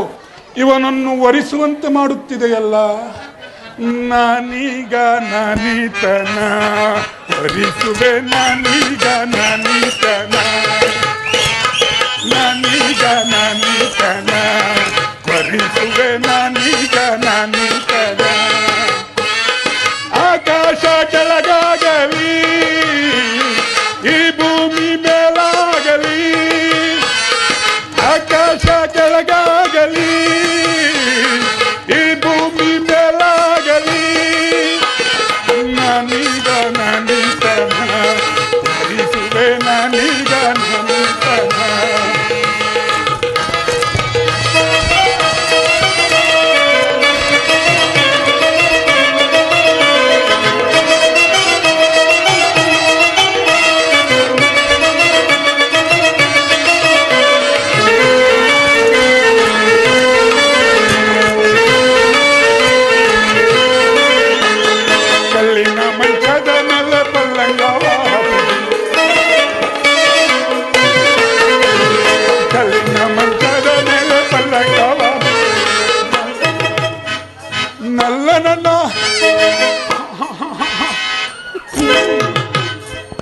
S5: ಇವನನ್ನು ವರಿಸುವಂತೆ ಮಾಡುತ್ತಿದೆಯಲ್ಲ. ನಾನೀಗ ನಾನೀತನ ವರಿಸುವೆ, ನಾನೀಗ ನಾನೀತನ, ನಾನೀಗ ನಾನೀತನ ವರಿಸುವೆ, ನಾನೀಗ ನಾನೀತನ. ಆಕಾಶ ಕೆಳಗಾಗಲಿ, ಈ ಭೂಮಿ ಮೇಲಾಗಲಿ, ಆಕಾಶ ಕೆಳಗಾಗಲಿ, ಈ ಭೂಮಿ ಮೇಲಾಗಲಿ, ನಾನೀಗ ನಾನೀತನ ವರಿಸುವೆ, ನಾನೀಗ ನಾನೀತನ.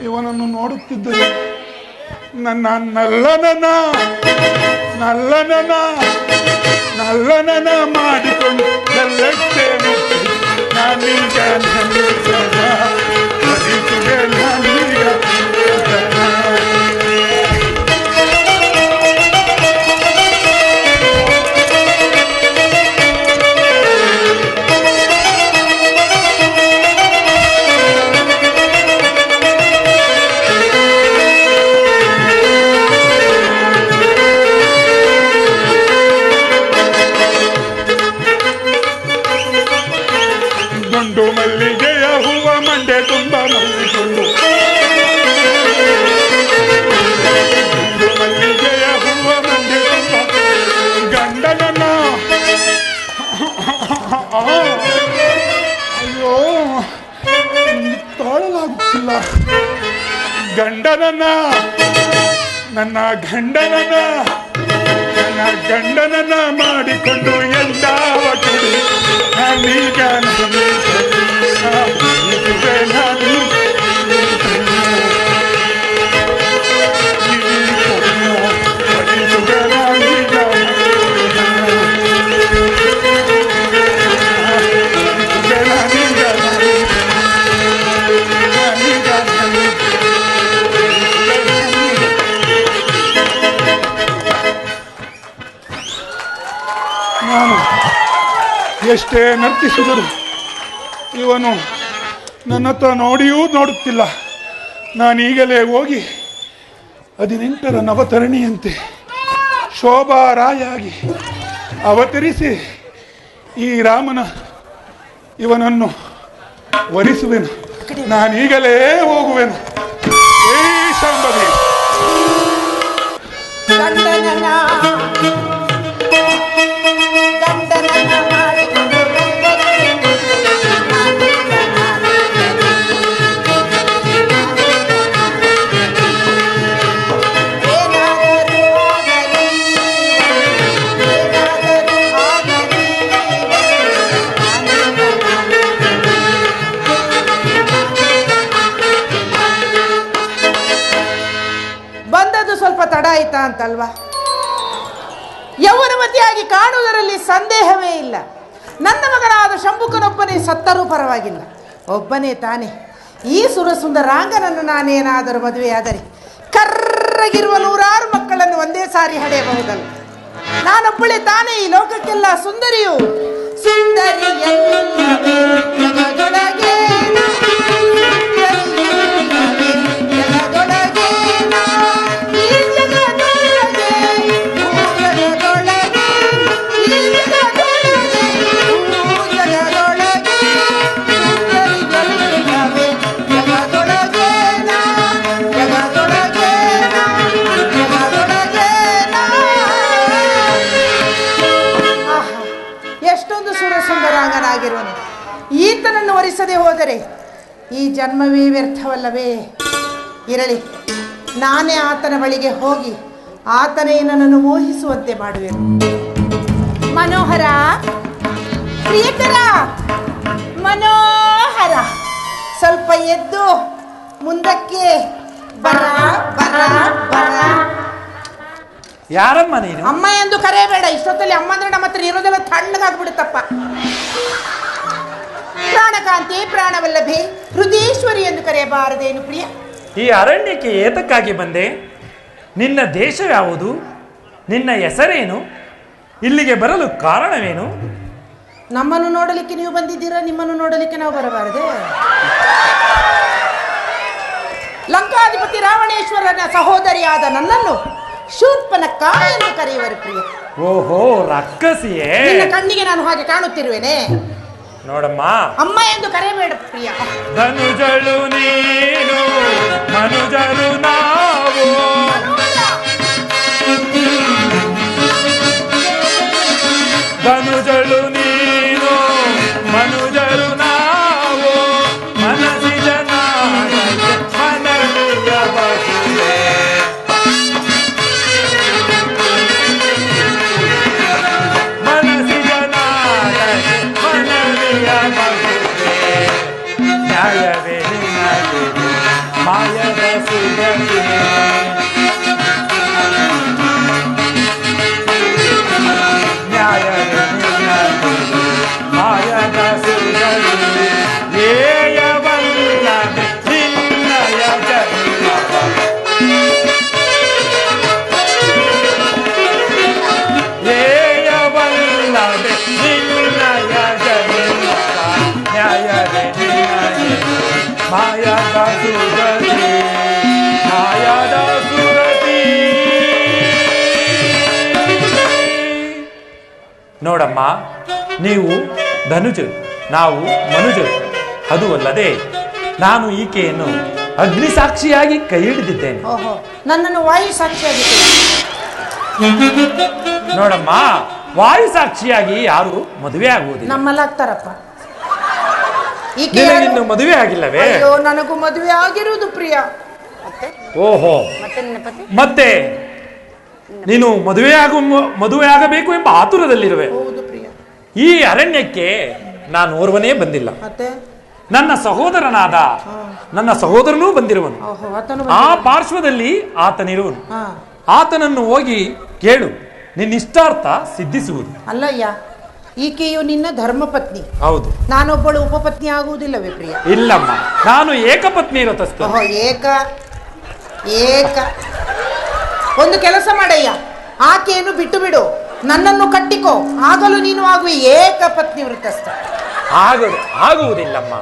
S5: ಇವನನ್ನು ನೋಡುತ್ತಿದ್ದರೆ ನನ್ನ ನಲ್ಲನನ ಮಾಡಿಕೊಂಡು ಎಲ್ಲೆತ್ತೇನು. ನಾನೀಗ ನಾನೀಗ ಗಂಡು ಮಲ್ಲಿಗೆಯ ಹೂವ ಮಂಡೆ ತುಂಬ ಮಲ್ಲಿಕೊಂಡು, ಗಂಡು ಮಲ್ಲಿಗೆಯ ಹೂವ ಮಂಡೆ ತುಂಬ ಗಂಡನನ್ನ ಅಯ್ಯೋ ತಾಳಲಾಗುತ್ತಿಲ್ಲ. ಗಂಡನನ್ನ ನನ್ನ ಗಂಡನನ್ನ ಮಾಡಿಕೊಂಡು ಎಂದಾವ ಕುಡಿ ನಾನೀಗ ನಾನು ಎಷ್ಟೇ ನರ್ತಿಸಿದರು ಇವನು ನನ್ನತ್ತ ನೋಡಿಯೂ ನೋಡುತ್ತಿಲ್ಲ. ನಾನೀಗಲೇ ಹೋಗಿ 18ರ ನವತರಣಿಯಂತೆ ಶೋಭಾರಾಯಾಗಿ ಅವತರಿಸಿ ಈ ರಾಮನ ಇವನನ್ನು ವರಿಸುವೆನು. ನಾನೀಗಲೇ ಹೋಗುವೆನು. ಏ ಶಾಂಭವಿ,
S2: ಸ್ವಲ್ಪ ತಡ ಆಯ್ತಾ ಅಂತಲ್ವಾ? ಯೌವನವತಿಯಾಗಿ ಕಾಣುವುದರಲ್ಲಿ ಸಂದೇಹವೇ ಇಲ್ಲ. ನನ್ನ ಮಗನಾದ ಶಂಭುಕನೊಬ್ಬನೇ ಸತ್ತರೂ ಪರವಾಗಿಲ್ಲ, ಒಬ್ಬನೇ ತಾನೇ. ಈ ಸುರಸುಂದರಾಂಗನನ್ನು ನಾನೇನಾದರೂ ಮದುವೆಯಾದರೆ ಕರ್ರಗಿರುವ 100 ಮಕ್ಕಳನ್ನು ಒಂದೇ ಸಾರಿ ಹಡೆಯಬಹುದಲ್ಲ. ನಾನೊಬ್ಬಳೇ ತಾನೇ ಈ ಲೋಕಕ್ಕೆಲ್ಲ ಸುಂದರಿಯು. ಸುಂದರಿಯೊಳಗೆ ಜಗದೊಳಗೆ ಸ್ವೀಕರಿಸದೆ ಹೋದರೆ ಈ ಜನ್ಮವೇ ವ್ಯರ್ಥವಲ್ಲವೇ? ಇರಲಿ, ನಾನೇ ಆತನ ಬಳಿಗೆ ಹೋಗಿ ಆತನೇ ನನ್ನನ್ನು ಮೋಹಿಸುವಂತೆ ಮಾಡುವೆನು. ಮನೋಹರ, ಪ್ರಿಯಕರ, ಮನೋಹರ, ಸ್ವಲ್ಪ ಎದ್ದು ಮುಂದಕ್ಕೆ ಬರ ಬರ ಬರ.
S1: ಯಾರಮ್ಮ ನೀನು?
S2: ಅಮ್ಮ ಎಂದು ಕರೆಯಬೇಡ. ಇಷ್ಟೊತ್ತಲ್ಲಿ ಅಮ್ಮ ಅಂದ್ರೆ ನಮ್ಮ ಹತ್ರ ಇರೋದೆಲ್ಲ ತಣ್ಣಗಾಗ್ಬಿಡುತ್ತಪ್ಪ. ಪ್ರಾಣಕಾಂತಿ, ಪ್ರಾಣವಲ್ಲಭೆ, ಹೃದಯೇಶ್ವರಿ ಎಂದು ಕರೆಯಬಾರದೇನು ಪ್ರಿಯ?
S1: ಈ ಅರಣ್ಯಕ್ಕೆ ಏತಕ್ಕಾಗಿ ಬಂದೆ? ನಿನ್ನ ದೇಶ ಯಾವುದು? ನಿನ್ನ ಹೆಸರೇನು? ಇಲ್ಲಿಗೆ ಬರಲು ಕಾರಣವೇನು?
S2: ನಮ್ಮನ್ನು ನೋಡಲಿಕ್ಕೆ ನೀವು ಬಂದಿದ್ದೀರಾ, ನಿಮ್ಮನ್ನು ನೋಡಲಿಕ್ಕೆ ನಾವು ಬರಬಾರದೆ? ಲಂಕಾಧಿಪತಿ ರಾವಣೇಶ್ವರನ ಸಹೋದರಿಯಾದ ನನ್ನನ್ನು ಶೂರ್ಪನಖ ಎಂದು ಕರೆಯುವರು ಪ್ರಿಯ.
S1: ಓಹೋ, ರಕ್ಕಸಿಯೇ.
S2: ನಿನ್ನ ಕಣ್ಣಿಗೆ ನಾನು ಹಾಗೆ ಕಾಣುತ್ತಿರುವೆನೆ?
S1: ನೋಡಮ್ಮ,
S2: ಅಮ್ಮ ಎಂದು ಕರೆಯಬೇಡ ಪ್ರಿಯ.
S1: ಧನುಜಳು ನೀನು, ಮನುಜರು ನಾವು. ಧನುಜಳು ನೀನು, ಮನುಜರು ನಾವು. ಮನಸ್ಸಿನ ನಾಡಗೆ ಮನವಿಯ ಬಗೆಯೇ. ಮನಸ್ಸಿನ ನಾಡಗೆ ಮನವಿಯ ಬಗೆಯೇ. ನ್ಯಾಯವೇ ನಿನಗೆ ಮಾಯದ ಸುಗಂಧಿ. ನ್ಯಾಯವೇ ನಿನಗೆ ಮಾಯದ ಸುಗಂಧಿ. ಏಯವಲ್ಲದೆ ನಿನ್ನಯ ಜನ್ಮವ. ಏಯವಲ್ಲದೆ ನಿನ್ನಯ ಜನ್ಮವ. ನ್ಯಾಯವೇ ನಿನಗೆ ಮಾಯದ ಸುಗಂಧಿ. ಮಾಯದ ಸುರತಿ. ನೋಡಮ್ಮ, ನೀವು ಧನುಜರು, ನಾವು ಮನುಜರು. ಅದು ಅಲ್ಲದೆ ನಾನು ಈಕೆಯನ್ನು ಅಗ್ನಿಸಾಕ್ಷಿಯಾಗಿ ಕೈ ಹಿಡಿದಿದ್ದೇನೆ.
S2: ಓಹೋ, ನನ್ನನ್ನು ವಾಯು ಸಾಕ್ಷಿಯಾಗಿತ್ತು.
S1: ನೋಡಮ್ಮ, ವಾಯು ಸಾಕ್ಷಿಯಾಗಿ ಯಾರು ಮದುವೆ ಆಗುವುದಿಲ್ಲ.
S2: ನಮ್ಮಲ್ಲಾಗ್ತಾರಪ್ಪ. ಈಕೆ
S1: ನಿನಗಿನ್ನು ಮದುವೆ ಆಗಿಲ್ಲವೇ?
S2: ಅಯ್ಯೋ, ನನಗೂ ಮದುವೆ ಆಗಿರುವುದು ಪ್ರಿಯ.
S1: ಓಹೋ, ಮತ್ತೆ ನೀನು ಮದುವೆ ಆಗಬೇಕು ಎಂಬ ಆತುರದಲ್ಲಿರುವೆ.
S2: ಹೌದು ಪ್ರಿಯ.
S1: ಈ ಅರಣ್ಯಕ್ಕೆ ನಾನು ಓರ್ವನೇ ಬಂದಿಲ್ಲ.
S2: ಮತ್ತೆ
S1: ನನ್ನ ಸಹೋದರನಾದ ನನ್ನ ಸಹೋದರನೂ ಬಂದಿರುವನು.
S2: ಓಹೋ, ಆತನು
S1: ಆ ಪಾರ್ಶ್ವದಲ್ಲಿ ಆತನಿರುವನು.
S2: ಹಾ.
S1: ಆತನನ್ನು ಹೋಗಿ ಕೇಳು, ನಿನ್ನ ಇಷ್ಟಾರ್ಥ ಸಿದ್ಧಿಸುವುದು.
S2: ಅಲ್ಲಯ್ಯ, ಈಕೆಯು ನಿನ್ನ ಧರ್ಮಪತ್ನಿ.
S1: ಹೌದು.
S2: ನಾನೊಬ್ಬಳು ಉಪಪತ್ನಿ ಆಗುವುದಿಲ್ಲವೇ ಪ್ರಿಯ?
S1: ಇಲ್ಲಮ್ಮ, ನಾನು ಏಕಪತ್ನಿ ವ್ರತಸ್ಥ.
S2: ಓಹೋ, ಏಕ ಏಕ. ಒಂದು ಕೆಲಸ ಮಾಡಯ್ಯ, ಆಕೆಯನ್ನು ಬಿಟ್ಟು ಬಿಡು, ನನ್ನನ್ನು ಕಟ್ಟಿಕೋ, ಆಗಲು ನೀನು ಆಗುವ ಏಕಪತ್ನಿ ವೃತ್ತಸ್ಥ.
S1: ಆಗುವುದಿಲ್ಲಮ್ಮ.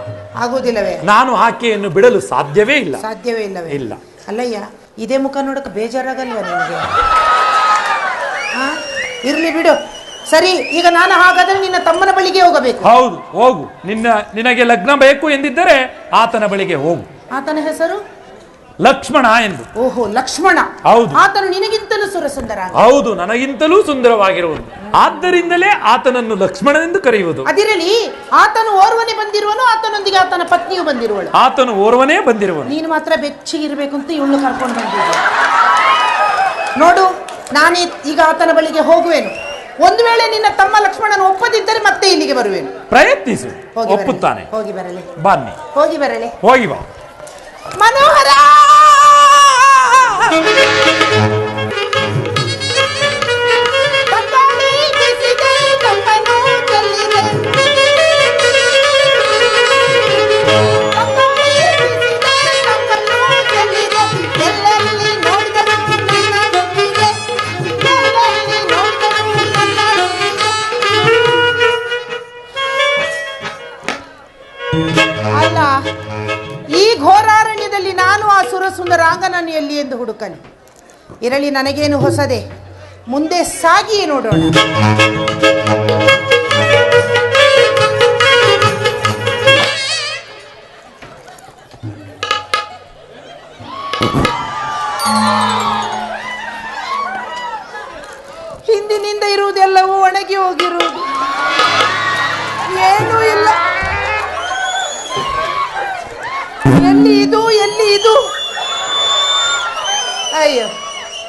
S2: ಆಗುವುದಿಲ್ಲವೇ?
S1: ನಾನು ಆಕೆಯನ್ನು ಬಿಡಲು ಸಾಧ್ಯವೇ ಇಲ್ಲ.
S2: ಸಾಧ್ಯವೇ ಇಲ್ಲವೇ?
S1: ಇಲ್ಲ.
S2: ಅಲ್ಲಯ್ಯ, ಇದೇ ಮುಖ ನೋಡಕ್ಕೆ ಬೇಜಾರಾಗಲ್ವ ನಿನಗೆ? ಇರ್ಲಿ ಬಿಡು. ಸರಿ, ಈಗ ನಾನು ಹಾಗಾದ್ರೆ ನಿನ್ನ ತಮ್ಮನ ಬಳಿಗೆ ಹೋಗಬೇಕು.
S1: ಹೌದು, ಹೋಗು. ನಿನಗೆ ಲಗ್ನ ಬೇಕು ಎಂದಿದ್ದರೆ ಆತನ ಬಳಿಗೆ ಹೋಗು.
S2: ಆತನ ಹೆಸರು
S1: ಲಕ್ಷ್ಮಣ ಎಂದು.
S2: ಓಹೋ, ಲಕ್ಷ್ಮಣ.
S1: ಹೌದು.
S2: ಆತನು ನಿನಗಿಂತಲೂ ಸುರಸುಂದರ.
S1: ಹೌದು, ನನಗಿಂತಲೂ ಸುಂದರವಾಗಿರುವುದು. ಆದ್ದರಿಂದಲೇ ಆತನನ್ನು ಲಕ್ಷ್ಮಣನೆಂದು ಕರೆಯುವುದು.
S2: ಅದಿರಲಿ, ಆತನು ಓರ್ವನೇ ಬಂದಿರುವನು, ಆತನೊಂದಿಗೆ ಆತನ ಪತ್ನಿಯು ಬಂದಿರುವಳು.
S1: ಆತನು ಓರ್ವನೇ ಬಂದಿರುವನು.
S2: ನೀನು ಮಾತ್ರ ಬೆಚ್ಚಿಗಿರ್ಬೇಕು ಅಂತ ಇವಳು ಕರ್ಕೊಂಡು ಬಂದಿದ್ದೆ. ನೋಡು, ನಾನೇ ಈಗ ಆತನ ಬಳಿಗೆ ಹೋಗುವೆನು. ಒಂದು ವೇಳೆ ನಿನ್ನ ತಮ್ಮ ಲಕ್ಷ್ಮಣನು ಒಪ್ಪದಿದ್ದರೆ ಮತ್ತೆ ಇಲ್ಲಿಗೆ ಬರುವೆನು.
S1: ಪ್ರಯತ್ನಿಸು, ಒಪ್ಪುತ್ತಾನೆ.
S2: ಹೋಗಿ ಬರಲಿ.
S1: ಬನ್ನಿ,
S2: ಹೋಗಿ ಬರಲಿ.
S1: ಹೋಗಿ ಬಾ.
S2: ಮನೋಹರ, ಅಲ್ಲ, ಈ ಘೋರಾರಣ್ಯದಲ್ಲಿ ನಾನು ಆ ಸುರಸುಂದರಾಂಗನನ್ನು ಎಲ್ಲಿ ಎಂದು ಹುಡುಕಲಿ. ಇರಲಿ, ನನಗೇನು ಹೊಸದೆ, ಮುಂದೆ ಸಾಗಿಯೇ ನೋಡೋಣ. ಹಿಂದಿನಿಂದ ಇರುವುದೆಲ್ಲವೂ ಒಣಗಿ ಹೋಗಿರುವುದು, ಏನೂ ಇಲ್ಲ. ಎಲ್ಲಿ ಇದು ಎಲ್ಲಿ ಇದು? ಅಯ್ಯೋ,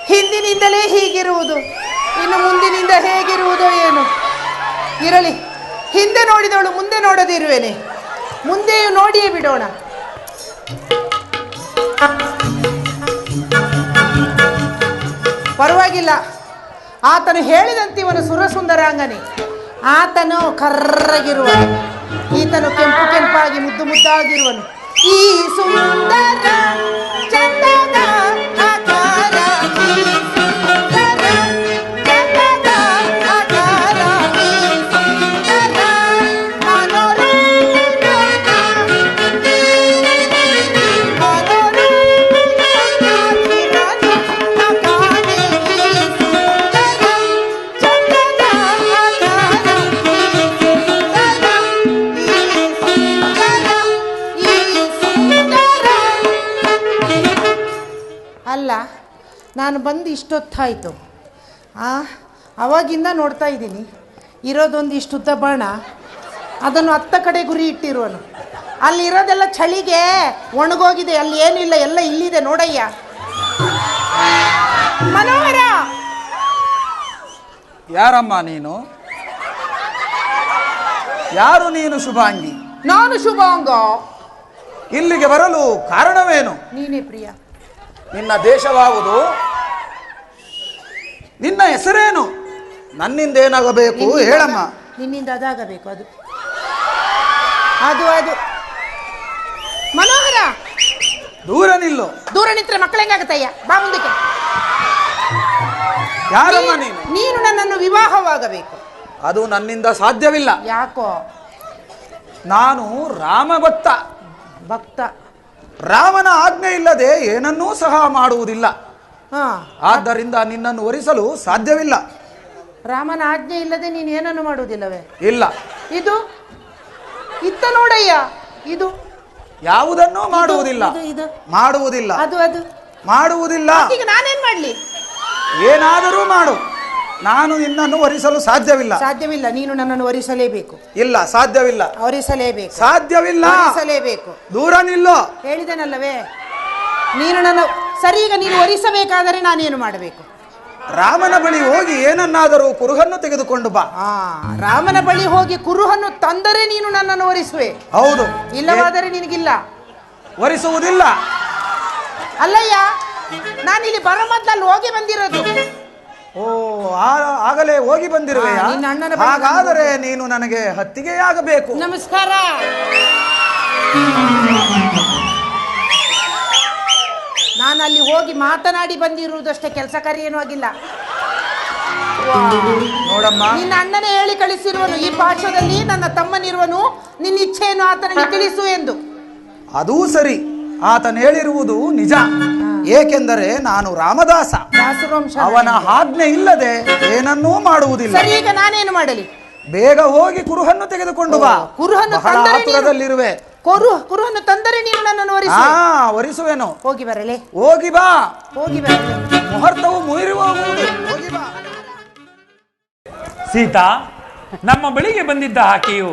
S2: ಹಿಂದಿನಿಂದಲೇ ಹೀಗಿರುವುದು, ಇನ್ನು ಮುಂದಿನಿಂದ ಹೇಗಿರುವುದೋ ಏನು. ಇರಲಿ, ಹಿಂದೆ ನೋಡಿದವಳು ಮುಂದೆ ನೋಡದಿರುವೇನೆ, ಮುಂದೆಯೂ ನೋಡಿಯೇ ಬಿಡೋಣ. ಪರವಾಗಿಲ್ಲ, ಆತನು ಹೇಳಿದಂತೆ ಇವನು ಸುರಸುಂದರಾಂಗನೇ. ಆತನು ಕರ್ರಗಿರುವನು, ಈತನು ಕೆಂಪು ಕೆಂಪಾಗಿ ಮುದ್ದು ಮುದ್ದಾಗಿರುವನು. ಈ ಸುಂದರ ಚಂದದ ಆಕಾರ, ಈ ಸುಂದರ ಚಂದದ ಆಕಾರ, ಈ ಸುಂದರ ಅಲ್ಲ, ನಾನು ಬಂದು ಇಷ್ಟೊತ್ತಾಯಿತು. ಅವಾಗಿಂದ ನೋಡ್ತಾ ಇದ್ದೀನಿ, ಇರೋದೊಂದು ಇಷ್ಟುದ್ದ ಬಾಣ, ಅದನ್ನು ಹತ್ತ ಕಡೆ ಗುರಿ ಇಟ್ಟಿರುವನು. ಅಲ್ಲಿ ಇರೋದೆಲ್ಲ ಚಳಿಗೆ ಒಣಗೋಗಿದೆ, ಅಲ್ಲಿ ಏನಿಲ್ಲ, ಎಲ್ಲ ಇಲ್ಲಿದೆ ನೋಡಯ್ಯ. ಮನೋಹರ,
S7: ಯಾರಮ್ಮ ನೀನು? ಯಾರು ನೀನು ಶುಭಾಂಗಿ?
S2: ನಾನು ಶುಭಾಂಗ.
S7: ಇಲ್ಲಿಗೆ ಬರಲು ಕಾರಣವೇನು?
S2: ನೀನೇ ಪ್ರಿಯ.
S7: ನಿನ್ನ ದೇಶವಾವುದು? ನಿನ್ನ ಹೆಸರೇನು? ನನ್ನಿಂದ ಏನಾಗಬೇಕು ಹೇಳಮ್ಮ.
S2: ನಿನ್ನಿಂದ ಅದಾಗಬೇಕು. ಅದು ಅದು ಅದು ಮನೋಹರ,
S7: ದೂರ ನಿಲ್ಲು.
S2: ದೂರ ನಿಂತ್ರೆ ಮಕ್ಕಳು ಹೆಂಗಾಗತ್ತಯ್ಯ? ಬಾ ಮುಂದಕ್ಕೆ.
S7: ಯಾರಮ್ಮ ನೀನು?
S2: ನೀನು ನನ್ನನ್ನು ವಿವಾಹವಾಗಬೇಕು.
S7: ಅದು ನನ್ನಿಂದ ಸಾಧ್ಯವಿಲ್ಲ.
S2: ಯಾಕೋ?
S7: ನಾನು ರಾಮ ಭಕ್ತ.
S2: ಭಕ್ತ.
S7: ರಾಮನ ಆಜ್ಞೆ ಇಲ್ಲದೆ ಏನನ್ನೂ ಸಹ ಮಾಡುವುದಿಲ್ಲ.
S2: ಹಾ,
S7: ಆದ್ದರಿಂದ ನಿನ್ನನ್ನು ವರಿಸಲು ಸಾಧ್ಯವಿಲ್ಲ.
S2: ರಾಮನ ಆಜ್ಞೆ ಇಲ್ಲದೆ ನೀನು ಏನನ್ನು ಮಾಡುವುದಿಲ್ಲವೇ?
S7: ಇಲ್ಲ.
S2: ಇದು ಇತ್ತ ನೋಡಯ್ಯ, ಇದು
S7: ಯಾವುದನ್ನೂ ಮಾಡುವುದಿಲ್ಲ.
S2: ಇದು
S7: ಮಾಡುವುದಿಲ್ಲ.
S2: ಅದು ಅದು
S7: ಮಾಡುವುದಿಲ್ಲ.
S2: ಈಗ ನಾನೇನ್ ಮಾಡ್ಲಿ?
S7: ಏನಾದರೂ ಮಾಡು, ನಾನು ನಿನ್ನನ್ನು ವರಿಸಲು ಸಾಧ್ಯವಿಲ್ಲ.
S2: ಸಾಧ್ಯವಿಲ್ಲ. ನೀನು ನನ್ನನ್ನು ವರಿಸಲೇಬೇಕು.
S7: ಇಲ್ಲ, ಸಾಧ್ಯವಿಲ್ಲ.
S2: ವರಿಸಲೇಬೇಕು.
S7: ಸಾಧ್ಯವಿಲ್ಲ.
S2: ವರಿಸಲೇಬೇಕು.
S7: ದೂರ ನಿಲ್ಲು.
S2: ಹೇಳಿದನಲ್ಲವೇ, ನೀನು ನನ್ನ ಸರಿ. ಈಗ ನೀನು ವರಿಸಬೇಕಾದರೆ ನಾನೇನು ಮಾಡಬೇಕು?
S7: ರಾಮನ ಬಳಿ ಹೋಗಿ ಏನನ್ನಾದರೂ ಕುರುಹನ್ನು ತೆಗೆದುಕೊಂಡು ಬಾ.
S2: ರಾಮನ ಬಳಿ ಹೋಗಿ ಕುರುಹನ್ನು ತಂದರೆ ನೀನು ನನ್ನನ್ನು ವರಿಸುವೆ?
S7: ಹೌದು.
S2: ಇಲ್ಲವಾದರೆ ನಿನಗಿಲ್ಲ.
S7: ವರಿಸುವುದಿಲ್ಲ.
S2: ಅಲ್ಲಯ್ಯ, ನಾನಿಲ್ಲಿ ಬರೋ ಮೊದಲು ಹೋಗಿ ಬಂದಿರೋದು.
S7: ಓ, ಆಗಲೇ ಹೋಗಿ ಬಂದಿರುವೆ.
S2: ನಿನ್ನ ಅಣ್ಣನ ಬಳಿ
S7: ಹಾಗಾದರೆ ನೀನು ನನಗೆ ಹತ್ತಿಗೆಯಾಗಬೇಕು.
S2: ನಮಸ್ಕಾರ. ನಾನು ಅಲ್ಲಿ ಹೋಗಿ ಮಾತನಾಡಿ ಬಂದಿರುವುದಷ್ಟೇ, ಕೆಲಸ ಕಾರ್ಯ ಏನೂ ಆಗಿಲ್ಲ.
S7: ನೋಡಮ್ಮ,
S2: ನಿನ್ನ ಅಣ್ಣನೇ ಹೇಳಿ ಕಳಿಸಿರುವನು, ಈ ಪಾರ್ಶ್ವದಲ್ಲಿ ನನ್ನ ತಮ್ಮನಿರುವನು, ನಿನ್ನ ಇಚ್ಛೆಯನ್ನು ಆತನಿಗೆ ತಿಳಿಸು ಎಂದು.
S7: ಅದೂ ಸರಿ, ಆತನು ಹೇಳಿರುವುದು ನಿಜ. ಏಕೆಂದರೆ ನಾನು ರಾಮದಾಸ.
S2: ದಾಸವಂಶ.
S7: ಅವನ ಆಜ್ಞೆ ಇಲ್ಲದೆ ಏನನ್ನೂ ಮಾಡುವುದಿಲ್ಲ.
S2: ಸರಿ, ಈಗ ನಾನೇನು ಮಾಡಲಿ?
S7: ಬೇಗ ಹೋಗಿ ಕುರುಹನ್ನು ತೆಗೆದುಕೊಂಡು ಬಾ.
S2: ಕುರುಹನ್ನು
S7: ಬಹಳ
S2: ತಂದರೆ
S7: ಆತುರದಲ್ಲಿರುವೆ.
S2: ಕುರುಹನ್ನು ತಂದರೆ ನೀನು ನನ್ನನ್ನು ವರಿಸು.
S7: ವರಿಸುವೆನು.
S2: ಹೋಗಿ ಬರಲೇ?
S7: ಹೋಗಿ ಬಾ.
S2: ಹೋಗಿ ಬರಲೇ?
S7: ಮುಹೂರ್ತವು ಮುಗಿರುವ ಹೋಗಿ ಬಾ.
S1: ಸೀತಾ, ನಮ್ಮ ಬಳಿಗೆ ಬಂದಿದ್ದ ಆಕೆಯು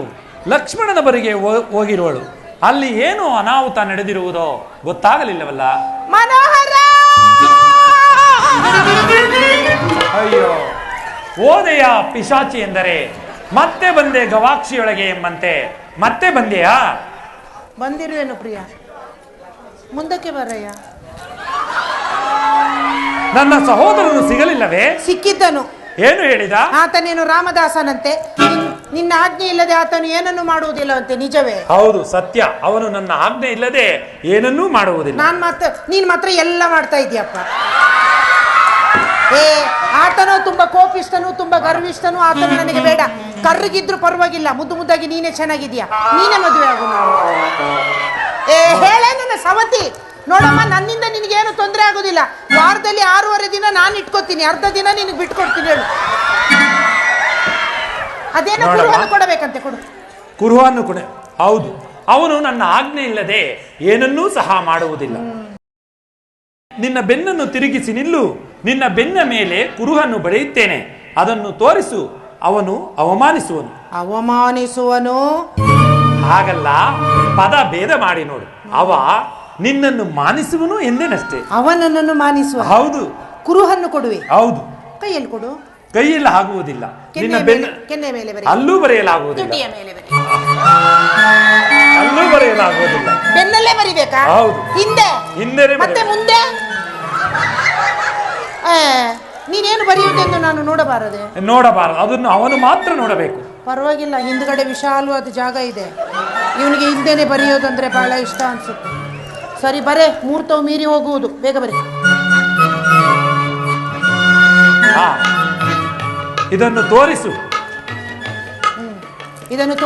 S1: ಲಕ್ಷ್ಮಣನ ಬರಿಗೆ ಹೋಗಿರುವಳು. ಅಲ್ಲಿ ಏನು ಅನಾಹುತ ನಡೆದಿರುವುದೋ ಗೊತ್ತಾಗಲಿಲ್ಲವಲ್ಲ?
S2: ಮನೋಹರ,
S1: ಅಯ್ಯೋ, ಓದೆಯ ಪಿಶಾಚಿ ಎಂದರೆ ಮತ್ತೆ ಬಂದೆ ಗವಾಕ್ಷಿಯೊಳಗೆ ಎಂಬಂತೆ ಮತ್ತೆ ಬಂದೆಯಾ?
S2: ಬಂದಿರುವೆನು ಪ್ರಿಯ, ಮುಂದಕ್ಕೆ ಬರಯ್ಯ.
S1: ನನ್ನ ಸಹೋದರನು ಸಿಗಲಿಲ್ಲವೇ?
S2: ಸಿಕ್ಕಿದ್ದನು.
S1: ಏನು ಹೇಳಿದ?
S2: ಆತನೇನು ರಾಮದಾಸನಂತೆ, ನಿನ್ನ ಆಜ್ಞೆ ಇಲ್ಲದೆ ಆತನು ಏನನ್ನು ಮಾಡುವುದಿಲ್ಲವಂತೆ. ನಿಜವೇ?
S1: ಹೌದು, ಸತ್ಯ. ಅವನು ನನ್ನ ಆಜ್ಞೆ ಇಲ್ಲದೆ ಏನನ್ನೂ ಮಾಡುವುದಿಲ್ಲ.
S2: ನೀನ್ ಮಾತ್ರ ಎಲ್ಲ ಮಾಡ್ತಾ ಇದೀಯಪ್ಪ. ಆತನು ತುಂಬಾ ಕೋಪಿಷ್ಟನು, ತುಂಬಾ ಗರ್ವಿಷ್ಠನು. ಆತನು ನನಗೆ ಬೇಡ. ಕರ್ರಗಿದ್ರು ಪರವಾಗಿಲ್ಲ, ಮುದ್ದು ಮುದ್ದಾಗಿ ನೀನೇ ಚೆನ್ನಾಗಿದ್ಯಾ, ನೀನೇ ಮದುವೆ ಆಗು. ಹೇಳೇ ನನ್ನ ಸವತಿ. ನೋಡಮ್ಮ, ನನ್ನಿಂದ ನಿನಗೇನು ತೊಂದರೆ ಆಗೋದಿಲ್ಲ. ವಾರದಲ್ಲಿ 6 ದಿನ ನಾನು ಇಟ್ಕೋತೀನಿ, ಅರ್ಧ ದಿನ ನಿನಗೆ ಬಿಟ್ಕೊಡ್ತೀನಿ. ಹೇಳು, ಅದೇನೋ ಕುರುಹನ್ನು ಕೊಡಬೇಕಂತೆ, ಕೊಡು.
S1: ಕುರುಹನ್ನು ಕೊಡೆ. ಹೌದು, ಅವನು ನನ್ನ ಆಜ್ಞೆ ಇಲ್ಲದೆ ಏನನ್ನೂ ಸಹ ಮಾಡುವುದಿಲ್ಲ. ನಿನ್ನ ಬೆನ್ನನ್ನು ತಿರುಗಿಸಿ ನಿಲ್ಲು, ನಿನ್ನ ಬೆನ್ನ ಮೇಲೆ ಕುರುಹನ್ನು ಬಡಿಯುತ್ತೇನೆ, ಅದನ್ನು ತೋರಿಸು. ಅವನು ಅವಮಾನಿಸುವನು.
S2: ಅವಮಾನಿಸುವನು?
S1: ಹಾಗಲ್ಲ, ಪದ ಭೇದ ಮಾಡಿ ನೋಡು. ಅವ ನಿನ್ನನ್ನು ಮಾನಿಸುವನು ಎಂದೇನಷ್ಟೇ.
S2: ಅವನನ್ನು ಮಾನಿಸುವ.
S1: ಹೌದು
S2: ಕುರುಹನ್ನು ಕೊಡುವೆ.
S1: ಹೌದು.
S2: ಕೈಯಲ್ಲಿ ಕೊಡು.
S1: ಕೈಯಲ್ಲಿ ಆಗುವುದಿಲ್ಲ. ನಿನ್ನ
S2: ಕೆನ್ನೆ ಮೇಲೆ ಬರೆ.
S1: ಅಲ್ಲೂ ಬರೆಯಲಾಗುವುದಿಲ್ಲ.
S2: ತುಟಿಯ ಮೇಲೆ ಬರೆ.
S1: ಅಲ್ಲೂ ಬರೆಯಲಾಗುವುದಿಲ್ಲ.
S2: ಬೆನ್ನಲ್ಲೇ ಬರಿಬೇಕಾ?
S1: ಹೌದು.
S2: ಹಿಂದೆ
S1: ಹಿಂದೆ
S2: ಮತ್ತೆ ಮುಂದೆ ನೀನೇನು ಬರೆಯುವುದೆಂದು ನಾನು ನೋಡಬಾರದೆ?
S1: ನೋಡಬಾರದು, ಅದನ್ನು ಅವನು ಮಾತ್ರ ನೋಡಬೇಕು.
S2: ಪರವಾಗಿಲ್ಲ, ಹಿಂದ್ಗಡೆ ವಿಶಾಲವಾದ ಜಾಗ ಇದೆ. ಇವನಿಗೆ ಹಿಂದೆನೆ ಬರೆಯೋದಂದ್ರೆ ಬಹಳ ಇಷ್ಟ ಅನ್ಸುತ್ತೆ. ಸರಿ ಬರೇ, ಮುಹೂರ್ತವು ಮೀರಿ ಹೋಗುವುದು, ಬೇಗ ಬರೀ.
S1: ಇದನ್ನು ತೋರಿಸು.
S2: ಇದನ್ನು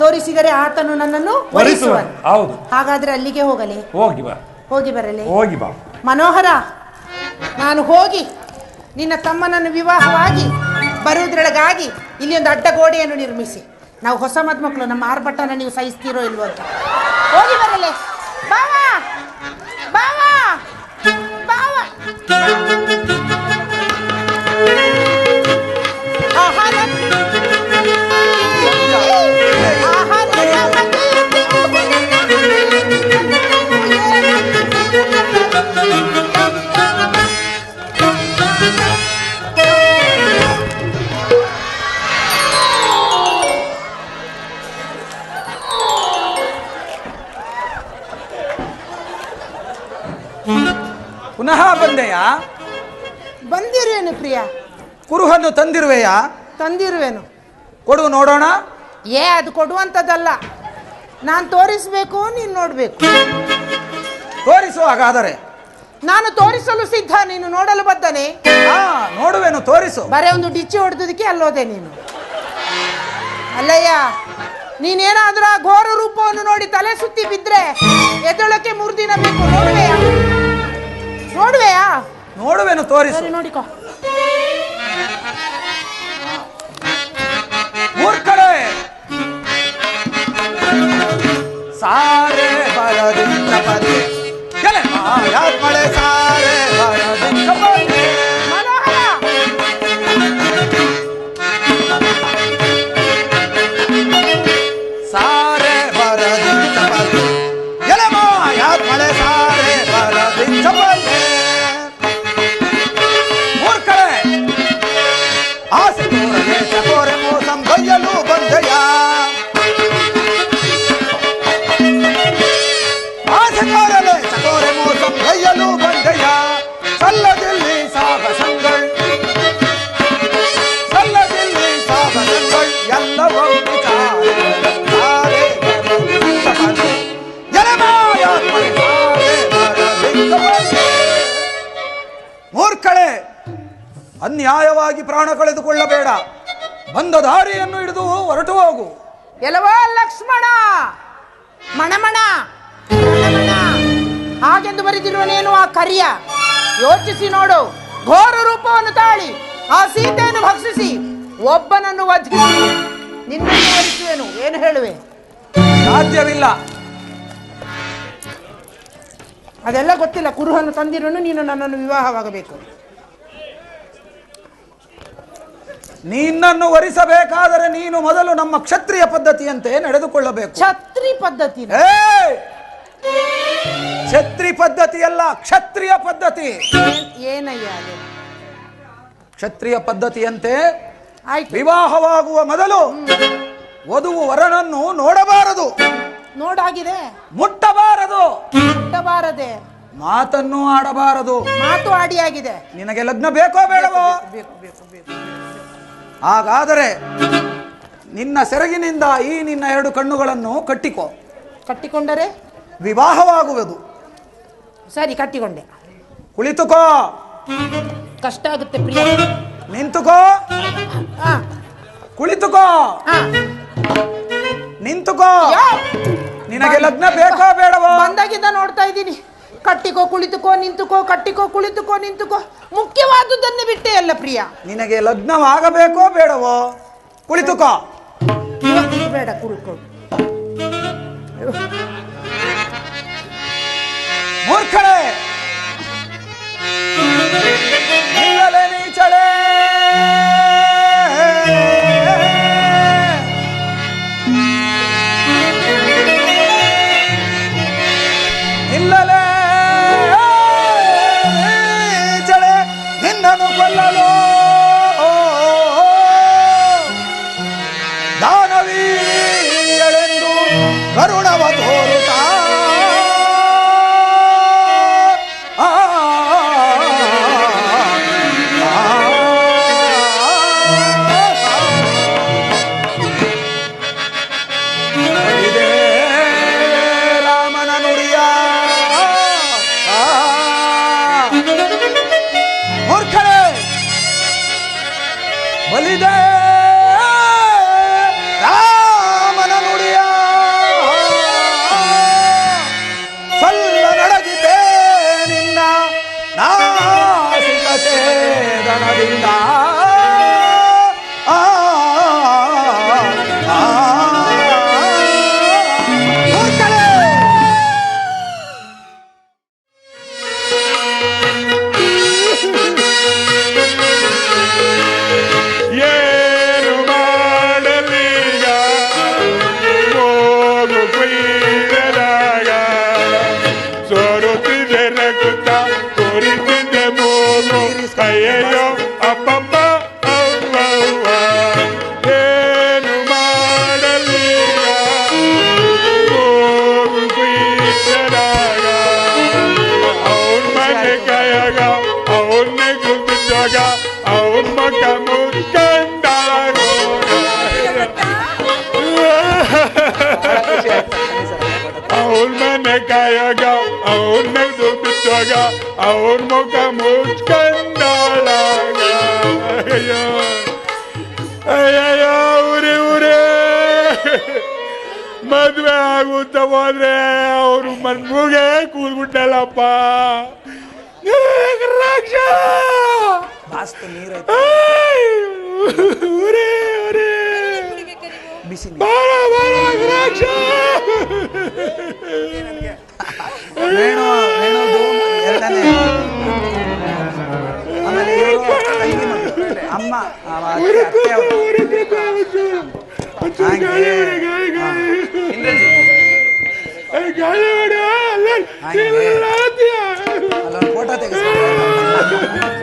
S2: ತೋರಿಸಿದರೆ ಆತನು ನನ್ನನ್ನು ವರಿಸುವನು.
S1: ಹೌದು.
S2: ಹಾಗಾದ್ರೆ ಅಲ್ಲಿಗೆ ಹೋಗಲಿ. ಹೋಗಿ ಬರಲಿ.
S1: ಹೋಗಿ ಬಾ
S2: ಮನೋಹರ. ನಾನು ಹೋಗಿ ನಿನ್ನ ತಮ್ಮನನ್ನು ವಿವಾಹವಾಗಿ ಬರುವುದರೊಳಗಾಗಿ ಇಲ್ಲಿ ಒಂದು ಅಡ್ಡ ಗೋಡೆಯನ್ನು ನಿರ್ಮಿಸಿ, ನಾವು ಹೊಸ ಮದುಮಕ್ಕಳು, ನಮ್ಮ ಆರ್ಭಟನ ನೀವು ಸಹಿಸ್ತೀರೋ ಇಲ್ವೋ ಅಂತ ಹೋಗಿ ಬರಲೆ. ಬಾವಾ ಬಾವಾ ಬಾವಾ.
S7: ಪುನಃ ಬಂದೆಯಾ?
S2: ಬಂದಿರುವೆನು ಪ್ರಿಯ.
S7: ಕುರುಹನ್ನು ತಂದಿರುವೆಯಾ?
S2: ತಂದಿರುವೆನು.
S7: ಕೊಡು ನೋಡೋಣ.
S2: ಅದು ಕೊಡುವಂಥದ್ದಲ್ಲ, ನಾನು ತೋರಿಸ್ಬೇಕು, ನೀನು ನೋಡ್ಬೇಕು.
S7: ತೋರಿಸು ಹಾಗಾದರೆ.
S2: ನಾನು ತೋರಿಸಲು ಸಿದ್ಧ, ನೀನು ನೋಡಲು ಬದ್ದನೆ.
S7: ನೋಡುವೆನು, ತೋರಿಸು.
S2: ಬರೇ ಒಂದು ಡಿಚ್ಚಿ ಹೊಡೆದಕ್ಕೆ ಅಲ್ಲೋದೆ ನೀನು. ಅಲ್ಲಯ್ಯ, ನೀನೇನಾದ್ರೂ ಆ ಘೋರ ರೂಪವನ್ನು ನೋಡಿ ತಲೆ ಸುತ್ತಿ ಬಿದ್ರೆ ಎದ್ದೊಳಕ್ಕೆ 3 ದಿನ ಬೇಕು. ನೋಡುವೆಯಾ?
S7: ನೋಡುವೆನು, ತೋರಿಸು.
S2: ನೋಡಿಕೋ.
S7: ಮೂರ್ಖರೇ, ಸಾರೆ ಬರದಿಂದ ಬಂದೆ, ಮಳೆ ಸಾರೆ ಬರದಿಂದ ಬಂದೆ. ಸಾರೆ ಬರದಿಂದ ಬಂದೆ, ಮಳೆ ಸಾರೆ ಬರದಿಂದ ಬಂದೆ. ಮೂರ್ಖರೇ, ಆಸೆ ತೋರಲೆ ಚಕೋರೆ ಮೋಸಂ ಗೈಯಲು ಬಂದೆಯ. ಆಸೆ ತೋರಲೆ ಚಕೋರೆ ಮೋಸಂ ಗೈಯಲು ಬಂದೆಯ. ಸಲ್ಲದಿಲ್ಲಿ ಸಾಹಸಂಗಳ್, ಸಲ್ಲದಿಲ್ಲಿ ಸಾಹಸಂಗಳ್ ಎಲ್ಲವೂ ಮೂರ್ಖಳೆ, ಅನ್ಯಾಯವಾಗಿ ಪ್ರಾಣ ಕಳೆದುಕೊಳ್ಳಬೇಡ. ಬಂದ ದಾರಿಯನ್ನು ಹಿಡಿದು ಹೊರಟು ಹೋಗು.
S2: ಎಲ್ಲವೋ ಲಕ್ಷ್ಮಣ, ಮಣಮಣ ಮಣಮಣ ಹಾಗೆಂದು ಬರೆದಿರುವನೇನು ಆ ಕರಿಯ? ಯೋಚಿಸಿ ನೋಡು. ಘೋರ ರೂಪವನ್ನು ತಾಳಿ ಆ ಸೀತೆಯನ್ನು ಭಕ್ಷಿಸಿ ಒಬ್ಬನನ್ನು ವಧಿಸಿ ನಿನ್ನನ್ನು ವರಿಸುವೆನು. ಏನು ಹೇಳುವೆ?
S7: ಸಾಧ್ಯವಿಲ್ಲ.
S2: ಅದೆಲ್ಲ ಗೊತ್ತಿಲ್ಲ. ಕುರುಹನ್ನು ತಂದಿರೋನು, ನೀನು ನನ್ನನ್ನು ವಿವಾಹವಾಗಬೇಕು.
S7: ನಿನ್ನನ್ನು ವರಿಸಬೇಕಾದರೆ ನೀನು ಮೊದಲು ನಮ್ಮ ಕ್ಷತ್ರಿಯ ಪದ್ಧತಿಯಂತೆ ನಡೆದುಕೊಳ್ಳಬೇಕು.
S2: ಛತ್ರಿ ಪದ್ಧತಿ?
S7: ಛತ್ರಿ ಪದ್ಧತಿ ಅಲ್ಲ, ಕ್ಷತ್ರಿಯ ಪದ್ಧತಿ.
S2: ಏನಯ್ಯ ಅದು?
S7: ಕ್ಷತ್ರಿಯ ಪದ್ಧತಿಯಂತೆ ವಿವಾಹವಾಗುವ ಮೊದಲು ವಧುವು ವರನನ್ನು ನೋಡಬಾರದು,
S2: ನೋಡಾಗಿದೆ.
S7: ಮುಟ್ಟಬಾರದು,
S2: ಮುಟ್ಟಬಾರದೆ.
S7: ಮಾತನ್ನು ಆಡಬಾರದು.
S2: ಮಾತು ಆಡಿಯಾಗಿದೆ.
S7: ನಿನಗೆ ಲಗ್ನ ಬೇಕೋ ಬೇಡವೋ? ಹಾಗಾದರೆ ನಿನ್ನ ಸೆರಗಿನಿಂದ ಈ ನಿನ್ನ 2 ಕಣ್ಣುಗಳನ್ನು ಕಟ್ಟಿಕೋ.
S2: ಕಟ್ಟಿಕೊಂಡರೆ
S7: ವಿವಾಹವಾಗುವುದು.
S2: ಸರಿ, ಕಟ್ಟಿಕೊಂಡೆ.
S7: ಕುಳಿತುಕೋ.
S2: ಕಷ್ಟ ಆಗುತ್ತೆ ಪ್ರಿಯ.
S7: ನಿಂತುಕೋ. ಕುಳಿತುಕೋ. ನಿಂತುಕೋ. ನಿನಗೆ ಲಗ್ನ ಬೇಕೋ ಬೇಡವೋ?
S2: ಬಂದಾಗಿದ್ದ ನೋಡ್ತಾ ಇದ್ದೀನಿ. ಕಟ್ಟಿಕೋ, ಕುಳಿತುಕೋ, ನಿಂತುಕೋ, ಕಟ್ಟಿಕೋ, ಕುಳಿತುಕೋ, ನಿಂತುಕೋ. ಮುಖ್ಯವಾದುದನ್ನು ಬಿಟ್ಟೆ ಅಲ್ಲ ಪ್ರಿಯ.
S7: ನಿನಗೆ ಲಗ್ನವಾಗಬೇಕೋ ಬೇಡವೋ? ಕುಳಿತುಕೋ.
S2: ಬೇಡ, ಕುಳಿತುಕೋ.
S7: ಮೂರ್ಖಳೆ, ನಿಲ್ಲಲೆ ನೀಚಳೆ. ಮೂರ್ಖರೇ, ಬಲಿದೆ ರಾಮನ ನುಡಿಯ ಸಲ್ಲ ನಡಗಿತೆ ನಿನ್ನ ನಾಸಿಕ ಛೇದನದಿಂದ.
S5: ಏನು ಮಾಡಲೀಗ ಹೋಗು ಕುಯ್ಯಲಾಗ ಸೋರುತ್ತಿದೆ ರಕುತ ತೋರಿಸಿದೆ ಮೂಗು ಅಯ್ಯಯ್ಯೋ ಅಪ್ಪಪ್ಪ ಅವ್ವವ್ವ. ಏನು ಮಾಡಲೀಗ ಹೋಗು ಕುಯ್ಯಲಾಗ ಅವ್ರ ಮನೆ ಕೈಯಾಗ ಅವನ್ನೇ ಗುರ್ತಿದ್ದಾಗ ಅವನ್ ಮಗ ಮುಚ್ಕೊಂಡಾಗ ಅವನ್ ಮನೆ ಕಾಯಾಗ ಅವನ್ನ ದುಡ್ಡಿದ್ದಾಗ ಅವನ್ ಮುಖ ಮುಚ್ಕೊಂಡಾಳಾಗ. ಅಯ್ಯೋ ಅಯ್ಯಯ್ಯೋ ಊರೇ ಊರೇ ಮದ್ವೆ ಆಗುತ್ತ ಹೋದ್ರೆ ಅವ್ರು ಮನ್ಮೂಗೆ ಕೂದ್ಬಿಟ್ಟಲ್ಲಪ್ಪ. ರಾಕ್ಷ ಊರೇ ಊರೇ ಬಾಳ ಬಾಳ ರಾಕ್ಷ.
S7: ವೇಣು ಎರಡನೇ ಆಮೇಲೆ ಇವ್ರು ತಂಗಿ ಮಗಳು, ಅಮ್ಮ ಅತ್ತೆ ಅವರು. ಅಲ್ಲೊಂದು ಫೋಟೋ ತೆಗೆಸ್ತಾರೆ.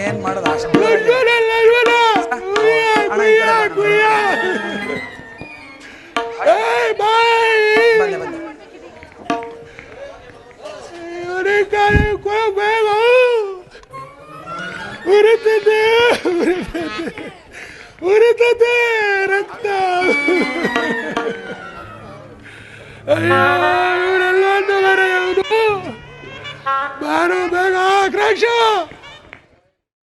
S7: ಏನ್ ಮಾಡೋದು ಅಷ್ಟು ಬಂದೆ ಬಂದೆ.
S5: ಉರಿತದೆ ಉರಿತದೆ ರಕ್ತ. ಇವರೆಲ್ಲ ಯಾವುದು ಬಾರೋ ಬೇಗ ರಾಕ್ಷ.